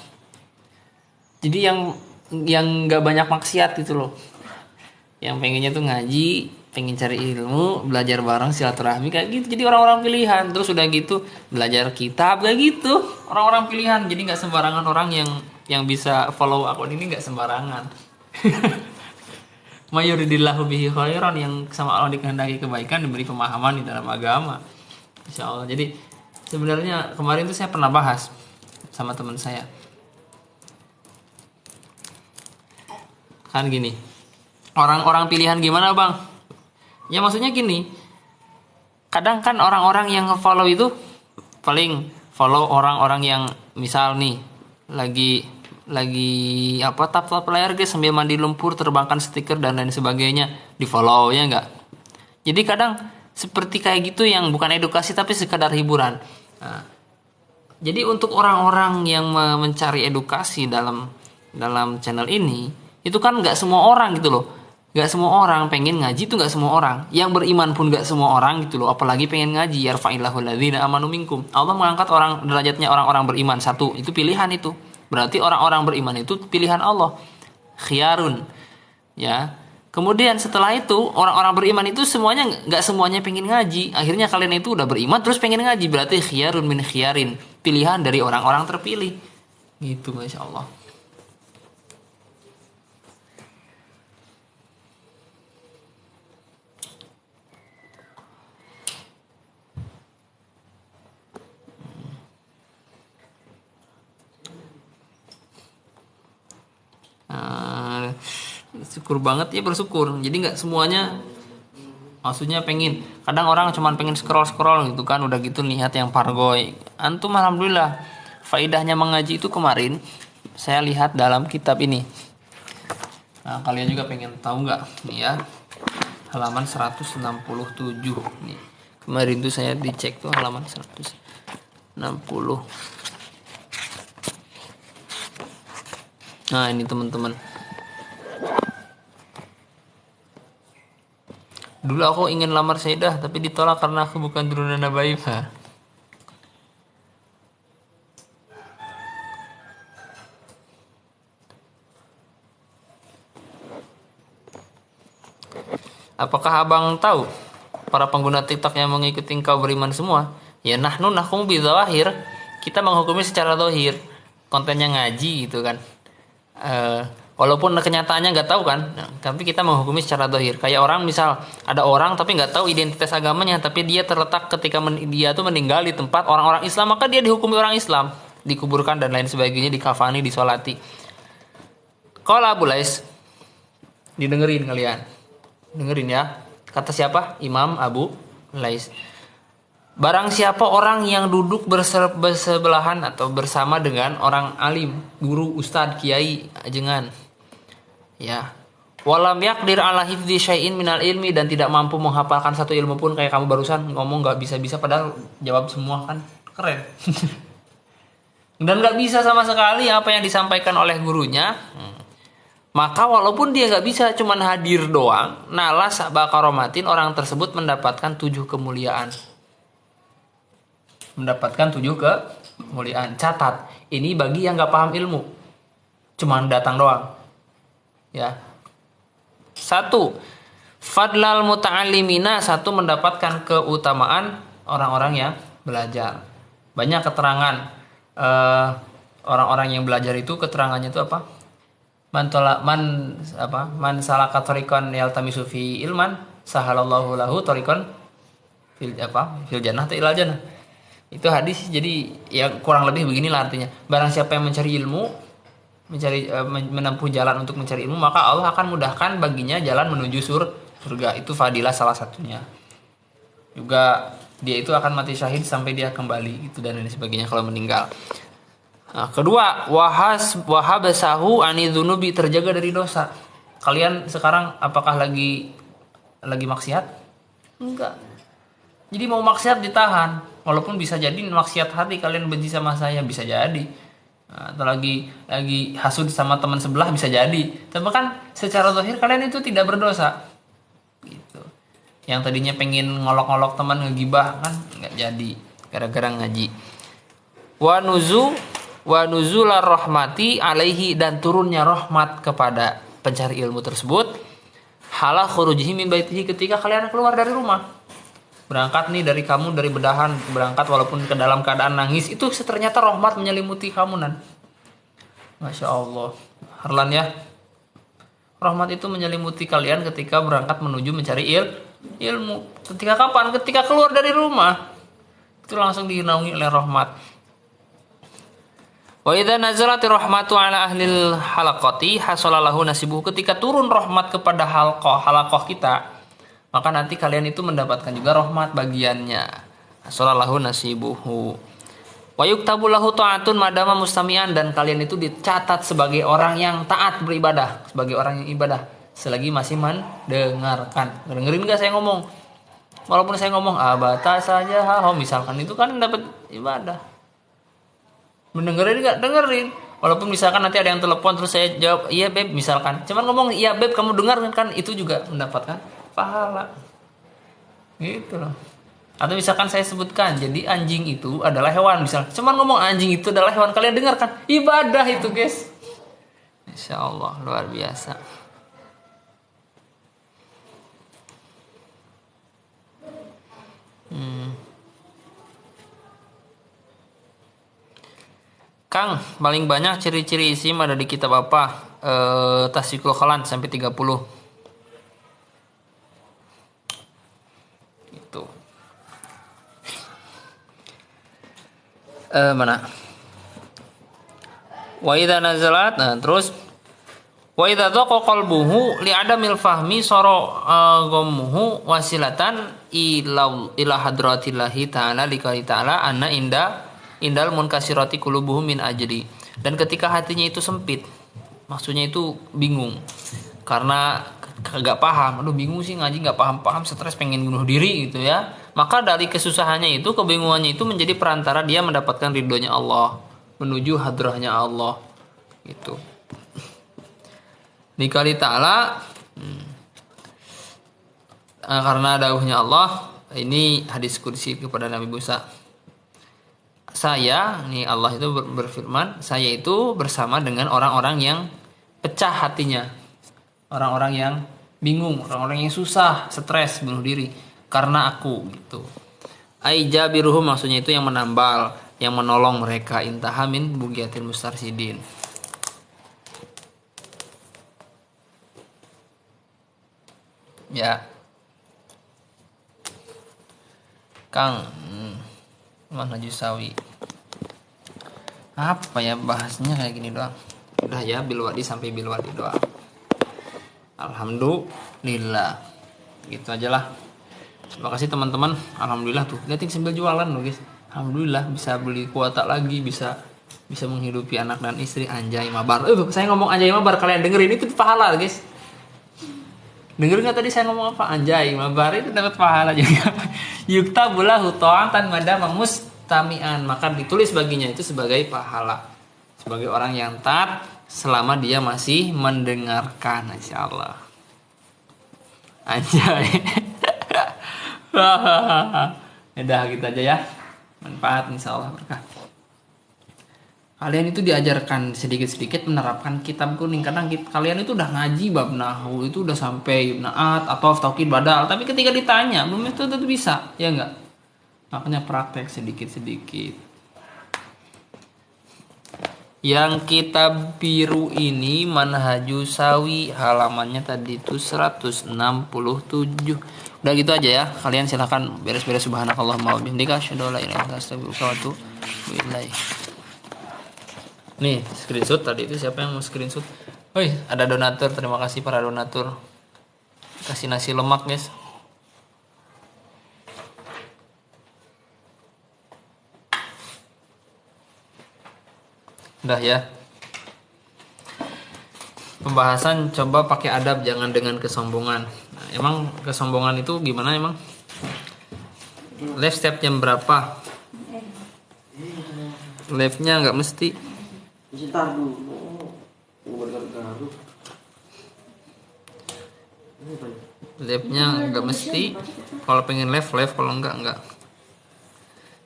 [SPEAKER 1] Jadi yang nggak banyak maksiat gitu loh. Yang pengennya tuh ngaji, pengen cari ilmu, belajar bareng, silaturahmi kayak gitu. Jadi orang-orang pilihan. Terus udah gitu belajar kitab kayak gitu. Orang-orang pilihan. Jadi nggak sembarangan orang yang bisa follow akun ini, nggak sembarangan. Mayuridillahu bihi khairan, yang sama Allah dikehendaki kebaikan, diberi pemahaman di dalam agama. Insya Allah. Jadi sebenarnya kemarin tuh saya pernah bahas sama teman saya. Kan gini. Orang-orang pilihan gimana, Bang? Ya maksudnya gini. Kadang kan orang-orang yang nge-follow itu paling follow orang-orang yang misal nih lagi tap layar guys sambil mandi lumpur, terbangkan stiker dan lain sebagainya, di follow ya enggak. Jadi kadang seperti kayak gitu yang bukan edukasi tapi sekadar hiburan. Nah, jadi untuk orang-orang yang mencari edukasi dalam channel ini, itu kan nggak semua orang gitu loh. Nggak semua orang pengen ngaji, itu nggak semua orang. Yang beriman pun nggak semua orang gitu loh. Apalagi pengen ngaji. Yarfa'illahu alladzina amanu minkum. Allah mengangkat orang derajatnya orang-orang beriman. Satu, itu pilihan itu. Berarti orang-orang beriman itu pilihan Allah. Khiyarun. Ya. Kemudian setelah itu orang-orang beriman itu semuanya nggak semuanya pengen ngaji. Akhirnya kalian itu udah beriman terus pengen ngaji. Berarti khiyarun min khiyarin. Pilihan dari orang-orang terpilih. Gitu, Masya Allah. Syukur banget ya, bersyukur. Jadi nggak semuanya, maksudnya pengen. Kadang orang cuman pengen scroll gitu kan, udah gitu lihat yang pargoy. Antum alhamdulillah faidahnya mengaji itu kemarin saya lihat dalam kitab ini. Nah, kalian juga pengen tahu nggak? Nih ya, halaman 167 nih. Kemarin tuh saya dicek tuh halaman 160. Nah, ini teman-teman. Dulu aku ingin lamar Sayyidah tapi ditolak karena aku bukan turunan Nabi Ibrahim. Apakah abang tahu para pengguna TikTok yang mengikuti engkau beriman semua? Ya nahnu nahkum bidzawahir. Kita menghukumi secara zahir. Kontennya ngaji gitu kan. Walaupun kenyataannya nggak tahu kan, tapi kita menghukumi secara zahir. Kayak orang misal ada orang tapi nggak tahu identitas agamanya, tapi dia terletak ketika dia tuh meninggal di tempat orang-orang Islam, maka dia dihukumi orang Islam, dikuburkan dan lain sebagainya, dikafani, disolati. Qala Abu Lais, didengerin kalian, dengerin ya. Kata siapa? Imam Abu Lais. Barang siapa orang yang duduk bersebelahan atau bersama dengan orang alim, guru, ustadz, kiai, ajengan, ya, walam yaqdir ala hifdzi syai'in minal ilmi, dan tidak mampu menghafalkan satu ilmu pun, kayak kamu barusan ngomong nggak bisa-bisa padahal jawab semua kan, keren. Dan nggak bisa sama sekali apa yang disampaikan oleh gurunya, maka walaupun dia nggak bisa, cuman hadir doang, nalas bakaromatin, orang tersebut mendapatkan 7 kemuliaan. Mendapatkan 7 kemuliaan. Catat, ini bagi yang nggak paham ilmu, cuman datang doang. Ya. 1. Fadlal muta'allimina, 1 mendapatkan keutamaan orang-orang yang belajar. Banyak keterangan orang-orang yang belajar itu, keterangannya itu apa? Man salaka tariqan yaltamisu fi ilman sahalallahu lahu tariqan fil jannah ilal jannah. Itu hadis, jadi ya kurang lebih beginilah artinya. Barang siapa yang mencari ilmu, menempuh jalan untuk mencari ilmu, maka Allah akan mudahkan baginya jalan menuju surga. Itu fadilah salah satunya. Juga dia itu akan mati syahid sampai dia kembali gitu dan lain sebagainya kalau meninggal. Nah, kedua, wahabasahu anidzunubi, terjaga dari dosa. Kalian sekarang apakah lagi maksiat? Enggak. Jadi mau maksiat ditahan. Walaupun bisa jadi maksiat hati kalian benci sama saya, bisa jadi. Nah, atau lagi hasud sama teman sebelah, bisa jadi. Tapi kan secara zahir kalian itu tidak berdosa. Gitu. Yang tadinya pengen ngolok-ngolok teman, ngegibah kan nggak jadi gara-gara ngaji. Wa nuzular rahmati alaihi, dan turunnya rahmat kepada pencari ilmu tersebut. Hala khurujihi min baitihi, ketika kalian keluar dari rumah. Berangkat nih dari kamu, dari bedahan, berangkat walaupun ke dalam keadaan nangis, itu ternyata rahmat menyelimuti kamu nan. Masya Allah. Harlan ya. Rahmat itu menyelimuti kalian ketika berangkat menuju mencari ilmu. Ketika kapan? Ketika keluar dari rumah. Itu langsung dinaungi oleh rahmat. Wa idza nazalat rahmatu ala ahlil halaqati hasalalahu nasibuhu, ketika turun rahmat kepada halaqah kita, maka nanti kalian itu mendapatkan juga rahmat bagiannya. Hasalalahu nasibuhu. Wa yuktabu lahu ta'atun madama mustami'an, dan kalian itu dicatat sebagai orang yang taat beribadah, sebagai orang yang ibadah selagi masih mendengarkan. Dengerin enggak saya ngomong? Walaupun saya ngomong abata saja haho misalkan, itu kan dapat ibadah. Mendengerin enggak? Dengerin. Walaupun misalkan nanti ada yang telepon terus saya jawab iya beb misalkan. Cuman ngomong iya beb kamu dengar kan, itu juga mendapatkan pahala. Gitu loh. Atau misalkan saya sebutkan, jadi anjing itu adalah hewan misal. Cuman ngomong anjing itu adalah hewan, kalian dengarkan, ibadah itu guys. Insya Allah luar biasa. Kang, paling banyak ciri-ciri isim ada di kitab apa? Tasfikul Khalan sampai 30. Itu. Mana? Wa idza nazalat, nah terus wa idza dhaqa qalbuhu li adamil fahmi sara ghammuhu wasilatan ila hadratillahi ta'ala liqali ta'ala anna indal munkasirati qulubuhum min ajri. Dan ketika hatinya itu sempit, maksudnya itu bingung karena kagak paham, aduh bingung sih ngaji nggak paham-paham, stres pengen bunuh diri gitu ya, maka dari kesusahannya itu, kebingungannya itu menjadi perantara dia mendapatkan ridhonya Allah, menuju hadrahnya Allah gitu. Nikali ta'ala karena dawuhnya Allah, ini hadis kursi kepada Nabi Musa, saya, ini Allah itu berfirman, saya itu bersama dengan orang-orang yang pecah hatinya, orang-orang yang bingung, orang-orang yang susah, stres, bunuh diri karena aku gitu. Aijabiruhum, maksudnya itu yang menambal, yang menolong mereka, intahamin bugiatil mustarsidin. Ya. Kang, mana Jusawi? Apa ya bahasnya kayak gini doang. Udah ya, bilwadi sampai bilwadi doang. Alhamdulillah. Gitu aja lah. Terima kasih teman-teman. Alhamdulillah tuh. Lihatin sambil jualan loh guys. Alhamdulillah bisa beli kuota lagi, bisa menghidupi anak dan istri. Anjay mabar. Saya ngomong anjay mabar, kalian dengerin itu pahala guys. Dengerin nggak tadi saya ngomong apa? Anjay mabar itu dapat pahala juga. Yuktabulahu ta'atan madama mustami'an, maka ditulis baginya itu sebagai pahala, sebagai orang yang taat selama dia masih mendengarkan. Insyaallah. Anjay. Udah gitu aja ya. Manfaat insyaallah berkah. Kalian itu diajarkan sedikit-sedikit menerapkan kitab kuning. Kadang kalian itu udah ngaji bab nahwu, itu udah sampai naat atau taukid badal, tapi ketika ditanya belum itu bisa, ya enggak? Makanya praktek sedikit-sedikit. Yang kitab biru ini Manhajus Sawi, halamannya tadi itu 167. Udah gitu aja ya. Kalian silahkan beres-beres. Subhanakallahumma wa bihamdika asyhadu an la ilaha illa anta astaghfiruka wa atubu ilaik. Nih, screenshot tadi itu siapa yang mau screenshot? Woi, ada donatur. Terima kasih para donatur. Kasih nasi lemak, guys. Udah ya. Pembahasan coba pakai adab, jangan dengan kesombongan. Nah, emang kesombongan itu gimana emang? Live setiap jam berapa? Live-nya nggak mesti.
[SPEAKER 2] Sebentar dulu. Bergaruk-garuk. Ini apa nih?
[SPEAKER 1] Live-nya nggak mesti. Kalau pengen live, kalau enggak.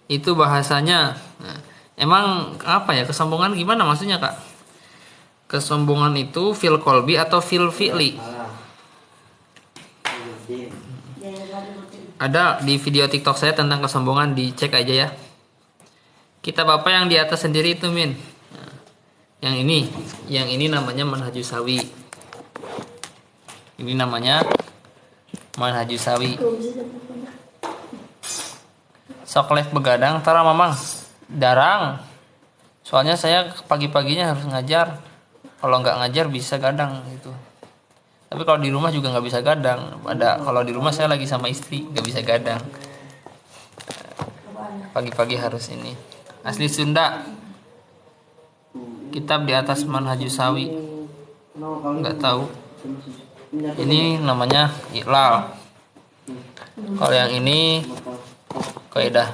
[SPEAKER 1] Itu bahasanya. Nah, emang apa ya, kesombongan gimana maksudnya, Kak? Kesombongan itu fil kolbi atau fil fi'li?
[SPEAKER 2] Salah. Ini
[SPEAKER 1] Ada di video TikTok saya tentang kesombongan, dicek aja ya. Kitab apa yang di atas sendiri itu, Min? Nah, yang ini namanya Manhajus Sawi. Ini namanya Manhajus Sawi. Sok live begadang, tara mamang. Darang. Soalnya saya pagi-paginya harus ngajar. Kalau nggak ngajar bisa gadang gitu. Tapi kalau di rumah juga nggak bisa gadang. Kalau di rumah saya lagi sama istri, nggak bisa gadang. Pagi-pagi harus ini. Asli Sunda. Kitab di atas Manhajus Sawi. Nggak tahu. Ini namanya Iqlal. Kalau yang ini kaidah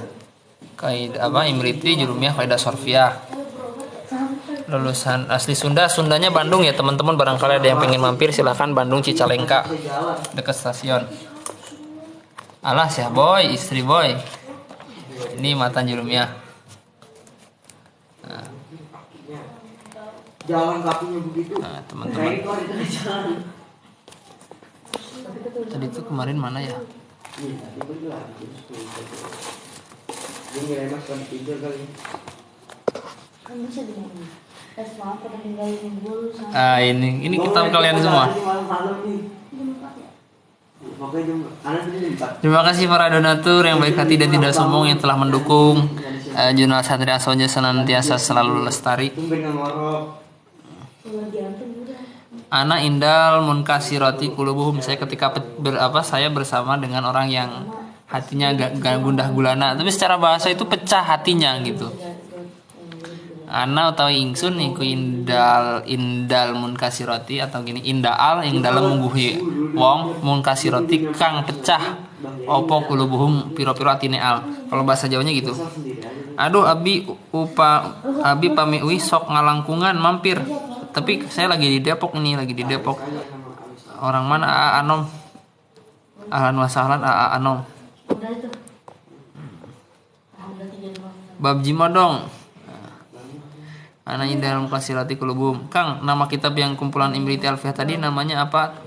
[SPEAKER 1] apa, Imriti, Jurumiyah, kaidah Sorfiyah. Lulusan asli Sundanya Bandung ya teman-teman, barangkali ada yang pengen mampir silahkan, Bandung Cicalengka dekat stasiun. Alah ya boy, istri boy. Ini matan Jurumiyah. Nah,
[SPEAKER 2] jalan kakinya begitu.
[SPEAKER 1] nah teman-teman. Tadi itu kemarin mana ya?
[SPEAKER 2] Dia ngira mas kan tidur kali.
[SPEAKER 3] Kan bisa dengan maaf pada ninggalin dulu sama
[SPEAKER 1] Ah ini kitab kalian semua.
[SPEAKER 2] Malam-malam nih. Makanya anak tadi empat.
[SPEAKER 1] Terima kasih para donatur yang baik hati dan tidak sombong yang telah mendukung Jurnal Satria Sonja senantiasa selalu lestari.
[SPEAKER 2] Tumben ngorok.
[SPEAKER 1] Ana indal munkasirati kulubuhum. Saya ketika saya bersama dengan orang yang hatinya gak gundah gulana, tapi secara bahasa itu pecah hatinya gitu. Ana utawi ingsun iku indal munkasirati, atau gini, indaal ing dalam mungguhi wong munkasirati kang pecah opo kulubuhum piro-piro atine al. Kalau bahasa Jawanya gitu. Aduh abi pamiui sok ngalangkungan mampir. Tapi saya lagi di Depok nih, Orang mana? Aa Anom. Ahlan wa sahlan Aa Anom. Bab Jima dong. Ana dalam kasirati kulubum. Kang, nama kitab yang kumpulan Imriti Alfiyah tadi namanya apa?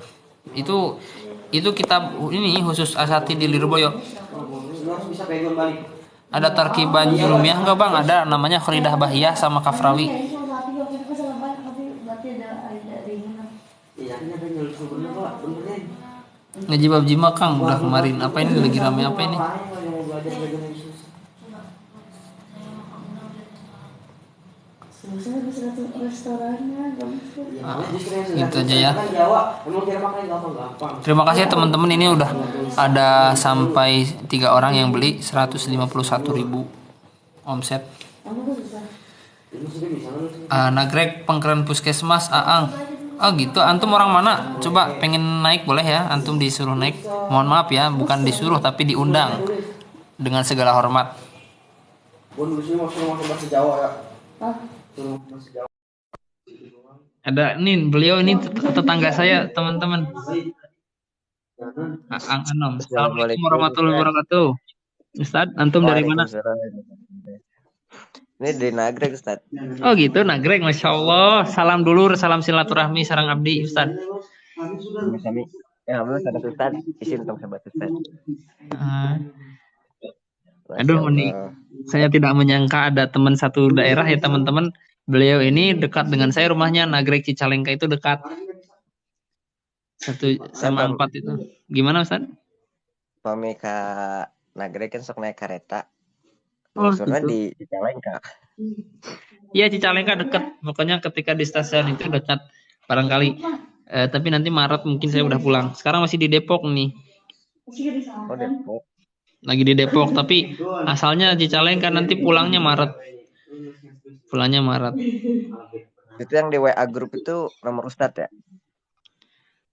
[SPEAKER 1] Itu kitab ini khusus asati di Lirboyo.
[SPEAKER 2] Bisa pegang balik.
[SPEAKER 1] Ada tarkiban Jurumiyah enggak, Bang? Ada, namanya Khuridah Bahiyah sama Kafrawi.
[SPEAKER 2] Iya, ini ada nyeluk bener Pak, benerin.
[SPEAKER 1] Ngaji bab Jima, Kang, udah kemarin. Apa ini lagi rame apa ini? Gitu aja ya. Terima kasih ya teman-teman, ini udah ada sampai 3 orang yang beli, 151.000 omset. Nagrek Pengkeren Puskesmas Aang. Oh gitu, antum orang mana? Coba pengen naik boleh ya, antum disuruh naik. Mohon maaf ya, bukan disuruh tapi diundang dengan segala hormat. Ada nih, beliau ini tetangga saya teman-teman. Aang Anom. Assalamualaikum warahmatullahi wabarakatuh. Ustad, antum dari mana?
[SPEAKER 4] Ini dari Nagreg, Ustad.
[SPEAKER 1] Oh gitu, Nagreg, Masya Allah. Salam dulur, salam silaturahmi, sarang abdi, Ustad.
[SPEAKER 4] Kami, ya Allah, sahabat Ustad, izin untuk sahabat Ustad.
[SPEAKER 1] Aduh, ini saya tidak menyangka ada teman satu daerah ya teman-teman. Beliau ini dekat dengan saya, rumahnya Nagreg Cicalengka itu dekat. Satu sama 4 itu. Gimana Ustad?
[SPEAKER 4] Pami ka Nagreg kan sok naik kereta.
[SPEAKER 1] Oh,
[SPEAKER 4] soalnya
[SPEAKER 1] gitu.
[SPEAKER 4] di Cicalengka.
[SPEAKER 1] Iya, Cicalengka dekat. Pokoknya ketika di stasiun itu dekat barangkali. Tapi nanti Maret mungkin saya udah pulang. Sekarang masih di Depok nih.
[SPEAKER 4] Oh, Depok.
[SPEAKER 1] Lagi di Depok, tapi asalnya Cicalengka, nanti pulangnya Maret.
[SPEAKER 4] Itu yang di WA grup itu nomor Ustad ya?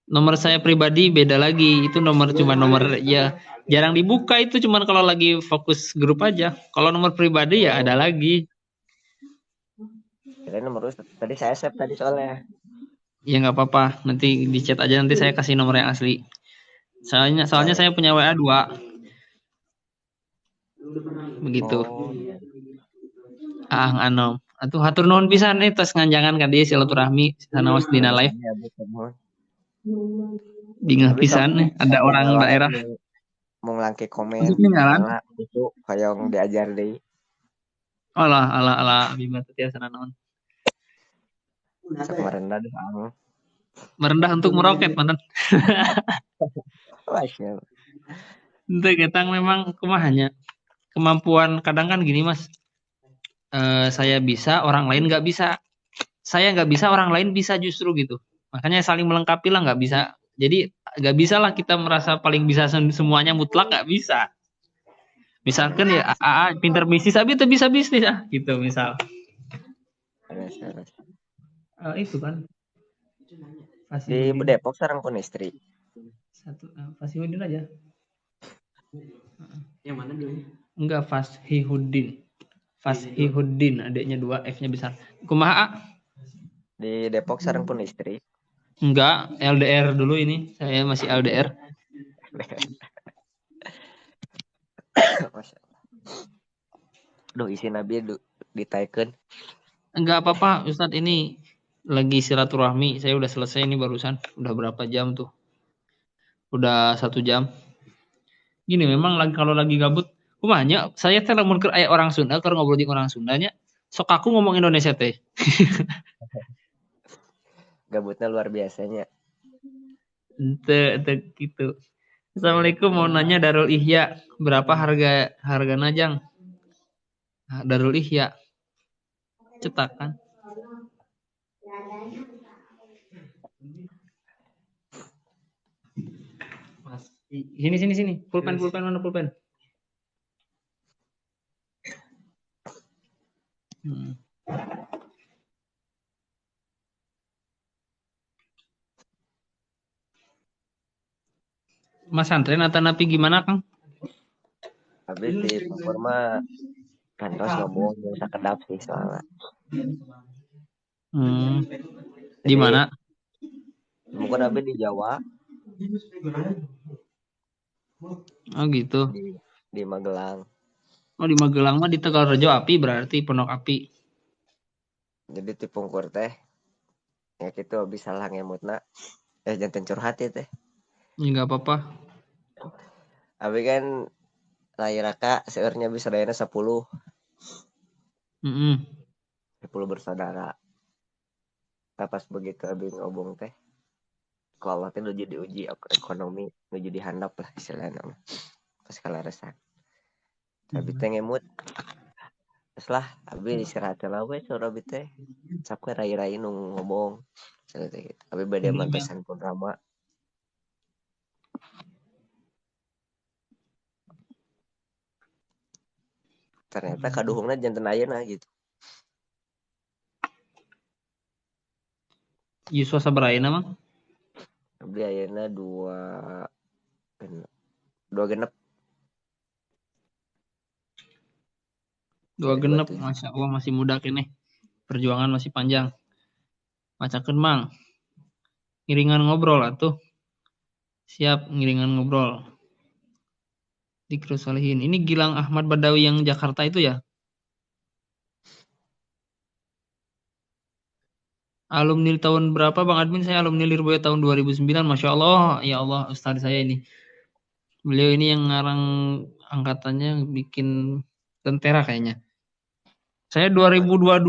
[SPEAKER 1] Nomor saya pribadi beda lagi. Itu cuma nomor ya jarang dibuka, itu cuman kalau lagi fokus grup aja. Kalau nomor pribadi ya ada lagi.
[SPEAKER 4] Kirain nomor Ustad. Tadi saya save tadi soalnya.
[SPEAKER 1] Ya nggak apa-apa, nanti di chat aja, nanti saya kasih nomor yang asli. Soalnya saya punya WA 2. Begitu.
[SPEAKER 4] Oh, iya.
[SPEAKER 1] Anom. Atuh hatur nuhun pisan tos nganjangan ka dieu silaturahmi sanaos dina live.
[SPEAKER 4] Iya, betul.
[SPEAKER 1] Dingeuh
[SPEAKER 4] Tapi
[SPEAKER 1] pisan nih ada orang daerah.
[SPEAKER 4] Mau ngelangke komen.
[SPEAKER 1] Masuk ninggalan.
[SPEAKER 4] Malah itu hayang diajar deui.
[SPEAKER 1] Alah abi mah teu tiasa naon.
[SPEAKER 4] Sok merendah deh ang.
[SPEAKER 1] Merendah untuk meroket mantan.
[SPEAKER 4] Masya.
[SPEAKER 1] Itu ketang memang kumahanya. Kemampuan kadang kan gini Mas. Saya bisa, orang lain nggak bisa. Saya nggak bisa, orang lain bisa justru gitu. Makanya saling melengkapi lah, nggak bisa. Jadi nggak bisa lah kita merasa paling bisa semuanya mutlak, nggak bisa. Misalkan ya AA pinter bisnis, tapi itu bisa bisnis gitu misal. Itu kan.
[SPEAKER 4] Di Depok sekarang pun istri.
[SPEAKER 1] Satu Fasihudin aja.
[SPEAKER 2] Yang mana dulu?
[SPEAKER 1] Enggak, Fasihudin adiknya 2, F-nya besar. Kumaha?
[SPEAKER 4] Di Depok sekarang pun istri.
[SPEAKER 1] Enggak, LDR dulu ini. Saya masih LDR.
[SPEAKER 4] Masya Allah. Duh, isi Nabi ditaikun.
[SPEAKER 1] Enggak apa-apa, Ustadz, ini lagi silaturahmi. Saya udah selesai ini barusan. Udah berapa jam tuh? Udah 1 jam. Gini memang kalau lagi gabut, kumanya saya teh lamun keur aya orang Sunda, keur ngobrol jeung orang Sundanya, sok aku ngomong Indonesia teh.
[SPEAKER 4] Gabutnya luar biasanya.
[SPEAKER 1] Ente gitu. Assalamualaikum, mau nanya Darul Ihya, berapa harga najang? Darul Ihya. Cetakan. Sini. Pulpen mana pulpen? Mas Santren atau Napi gimana, Kang?
[SPEAKER 4] Habis di Purma kantos ngomong yang sakedap sih soalnya.
[SPEAKER 1] Di mana?
[SPEAKER 4] Mungkin habis di Jawa.
[SPEAKER 1] Oh gitu.
[SPEAKER 4] Di Magelang.
[SPEAKER 1] Oh di Magelang mah di Tegalrejo Api berarti Pondok Api.
[SPEAKER 4] Jadi tipungkur teh. Ya gitu habis salah ngemutna. Janten curhat ya teh.
[SPEAKER 1] Enggak apa-apa.
[SPEAKER 4] Abi kan lahir raka seurnya bisa dayana 10. 10 bersaudara. Pas begitu abi ngobong teh. Kalau Allah teh nuju diuji ekonomi, nuju dihandap lah istilahnya. Pas kalaresan. Abi teh ngemut. Terus lah abi istirahat lah we sore abi teh. Sapke rai-rai nu ngobong. Abi bade mantesan pun rama. Ternyata kaduhungna janten ayeuna gitu.
[SPEAKER 1] Yuswa sabaraina mah?
[SPEAKER 4] Abdi ayeuna 2 genep.
[SPEAKER 1] 2 genep, Masya Allah masih muda kene. Perjuangan masih panjang. Macakeun Mang. Ngiringan ngobrol atuh. Siap ngiringan ngobrol. Dikrus Salihin. Ini Gilang Ahmad Badawi yang Jakarta itu ya? Alumni tahun berapa Bang Admin? Saya alumni Lirboya tahun 2009. Masya Allah. Ya Allah, Ustaz saya ini. Beliau ini yang ngarang angkatannya bikin tentera kayaknya. Saya 2022.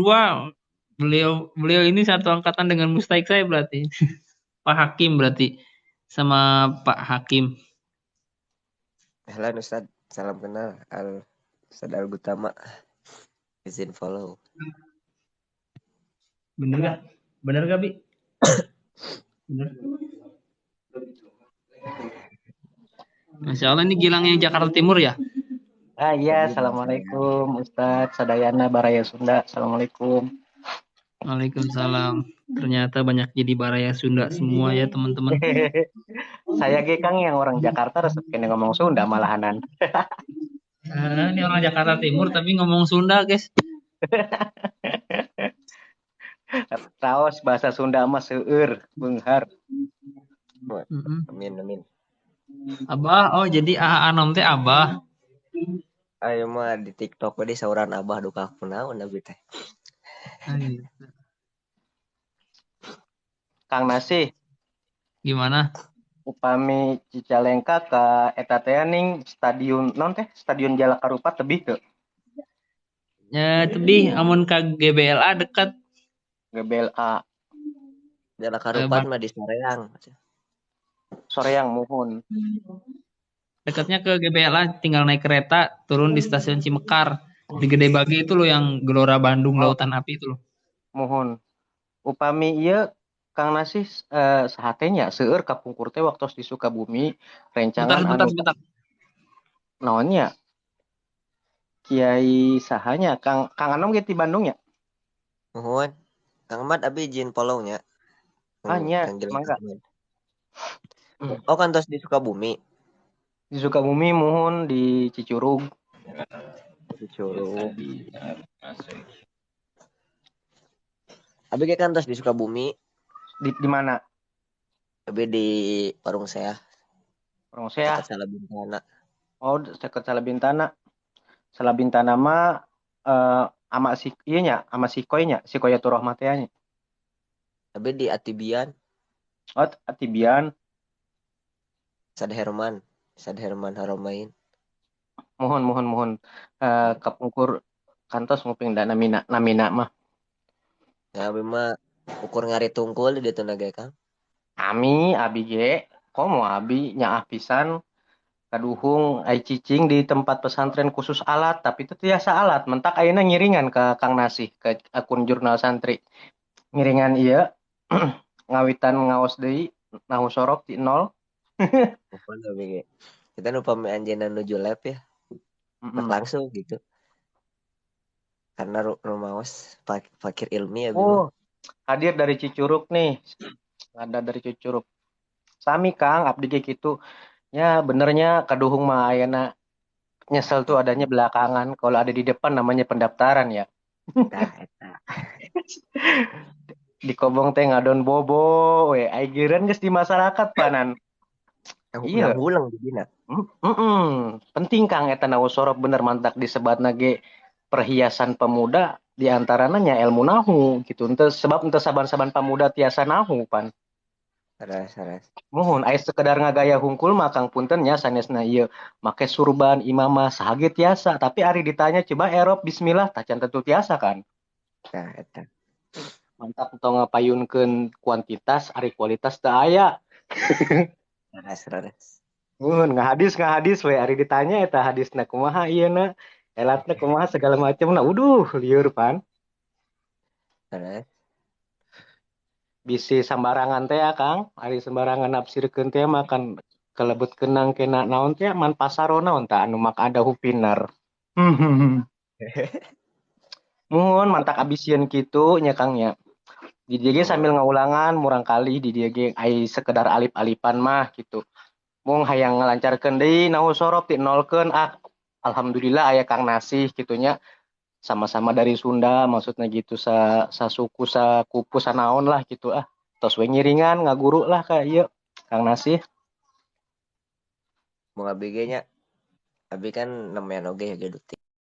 [SPEAKER 1] Beliau ini satu angkatan dengan Mustaik saya berarti. Pak Hakim berarti. Sama Pak Hakim.
[SPEAKER 4] Halo Ustaz, salam kenal. Ustaz Al-Gutama. Izin follow.
[SPEAKER 1] Bener gak Bi? Bener. Masya Allah, ini Gilang yang Jakarta Timur ya?
[SPEAKER 5] Iya, assalamualaikum Ustadz Sadayana Baraya Sunda. Assalamualaikum.
[SPEAKER 1] Waalaikumsalam. Ternyata banyak jadi Baraya Sunda semua ya teman-teman.
[SPEAKER 5] Saya Kang yang orang Jakarta resep kene ngomong Sunda malahanan.
[SPEAKER 1] Ini orang Jakarta Timur tapi ngomong Sunda guys.
[SPEAKER 5] Raos bahasa Sunda mah seueur, beunghar.
[SPEAKER 4] Wah,
[SPEAKER 1] Mm-mm.
[SPEAKER 4] amin amin.
[SPEAKER 1] Abah, oh jadi anom teh abah.
[SPEAKER 4] Ayo mah di TikTok di sauran abah duka kunaon abi teh.
[SPEAKER 1] Ah, gitu.
[SPEAKER 5] Kang Nasih,
[SPEAKER 1] Gimana?
[SPEAKER 5] upami Cicalengka ka eta teh ning stadion non teh, stadion Jalak Harupat tebih ke
[SPEAKER 1] Ya, tebih amun ka GBLA dekat
[SPEAKER 5] GBLA
[SPEAKER 4] Jalan Karupat
[SPEAKER 1] Bang.
[SPEAKER 4] mah di Soreang.
[SPEAKER 5] Soreang muhun.
[SPEAKER 1] Dekatnya ke GBLA tinggal naik kereta turun di stasiun Cimekar. Di Gede Bage itu loh yang Gelora Bandung
[SPEAKER 5] Oh,
[SPEAKER 1] Lautan Api itu loh.
[SPEAKER 5] muhun. Upami ieu Kang Nasih sahatenya seueur kapungkur teh waktos di Sukabumi
[SPEAKER 1] Sebentar,
[SPEAKER 5] rencangan
[SPEAKER 1] sebentar,
[SPEAKER 5] anu
[SPEAKER 1] sebentar.
[SPEAKER 5] naonnya Kiai sahanya Kang Anom ge ti Bandung ya?
[SPEAKER 4] Nuhun. Kang Ahmad abi izin follow nya.
[SPEAKER 5] Nya,
[SPEAKER 4] Kang Gilang
[SPEAKER 5] mangga.
[SPEAKER 4] Ahmad. Oh kan tos di Sukabumi.
[SPEAKER 5] Di Sukabumi muhun di Cicurug.
[SPEAKER 4] Di Curug. Abi ge kan tos di Sukabumi.
[SPEAKER 5] Di mana?
[SPEAKER 4] Abi di warung saya
[SPEAKER 5] Orang saya.
[SPEAKER 4] dekat Salabintana.
[SPEAKER 5] Oh, dekat Salabintana. Salabintana mah ama si ieu nya, ama si Koy nya, si Koyatur Rahmat teh nya.
[SPEAKER 4] Abi di Atibian,
[SPEAKER 5] Oh, Atibian.
[SPEAKER 4] Sad Herman, Sad Herman Haramain.
[SPEAKER 5] Muhun. Kapungkur kantos nguping da namina mah.
[SPEAKER 4] Ya abi mah ukur ngari tungkul di ditu nage Kang.
[SPEAKER 5] Abi ge, komo abi nyaah pisan kaduhung ai cicing di tempat pesantren khusus alat, tapi itu tiasa alat. Mentak ayeuna ngiringan ke Kang Nasih ke akun jurnal santri. Ngiringan iya ngawitan ngaos deui nahu sorok ti nol.
[SPEAKER 4] Nuhun abi ge. Kita nu pami anjeunna nuju lab ya, tak
[SPEAKER 5] Mm-mm.
[SPEAKER 4] langsung gitu. Karena rumaos fakir ilmi abi mah.
[SPEAKER 5] Oh, hadir dari Cicurug nih. Ada dari Cicurug. Sami Kang, abdi ge kitu. Ya benernya kaduhung mah ayeuna nyesel tuh adanya belakangan. Kalau ada di depan namanya pendaftaran ya.
[SPEAKER 4] Tah eta.
[SPEAKER 5] Di Kobong teh ngadon bobo we. Aigeran geus di masyarakat panan. Iya.
[SPEAKER 4] Ulang-ulang di dina.
[SPEAKER 5] Penting Kang eta sorok bener mantak disebatna ge perhiasan pemuda di antaranya nya ilmu nahu gitu. Sebab ente saban-saban pemuda tiasa nahu pan.
[SPEAKER 4] Saras.
[SPEAKER 5] Muhun aya sekedar ngagaya hungkul mah Kang punten nya sanesna ieu make surban imamah sahage tiasa, tapi ari ditanya coba erop bismillah tacan tentu tiasa kan.
[SPEAKER 4] Nah eta.
[SPEAKER 5] Mantap tong ngapayunkeun kuantitas ari kualitas teu aya.
[SPEAKER 4] Saras.
[SPEAKER 5] Muhun ngahadis we ari ditanya eta hadisna kumaha ieuna elatna kumaha segala macam nah lieur pan.
[SPEAKER 4] Saras.
[SPEAKER 5] Bisi sambarangan teh ya Kang ari sembarangan nafsirkeun teh makan kelebet kenang kena naon teh man pasarona tah anu mak ada hupinar. Muhun mantak abisieun kitu nya Kang nya. Di dieu ge sambil ngaulangan murang kali di dieu ge ai sekedar alip-alipan mah gitu. Mung hayang ngalancarkeun deui nahu sorop ti nolkeun alhamdulillah aya Kang Nasih kitunya sama-sama dari Sunda maksudnya gitu sa suku sa kupu sanaon lah gitu tos we ngiringan ngaguru lah ka ieu Kang Nasih.
[SPEAKER 4] Mau abi ge nya. Abi kan nemen oge ya gedut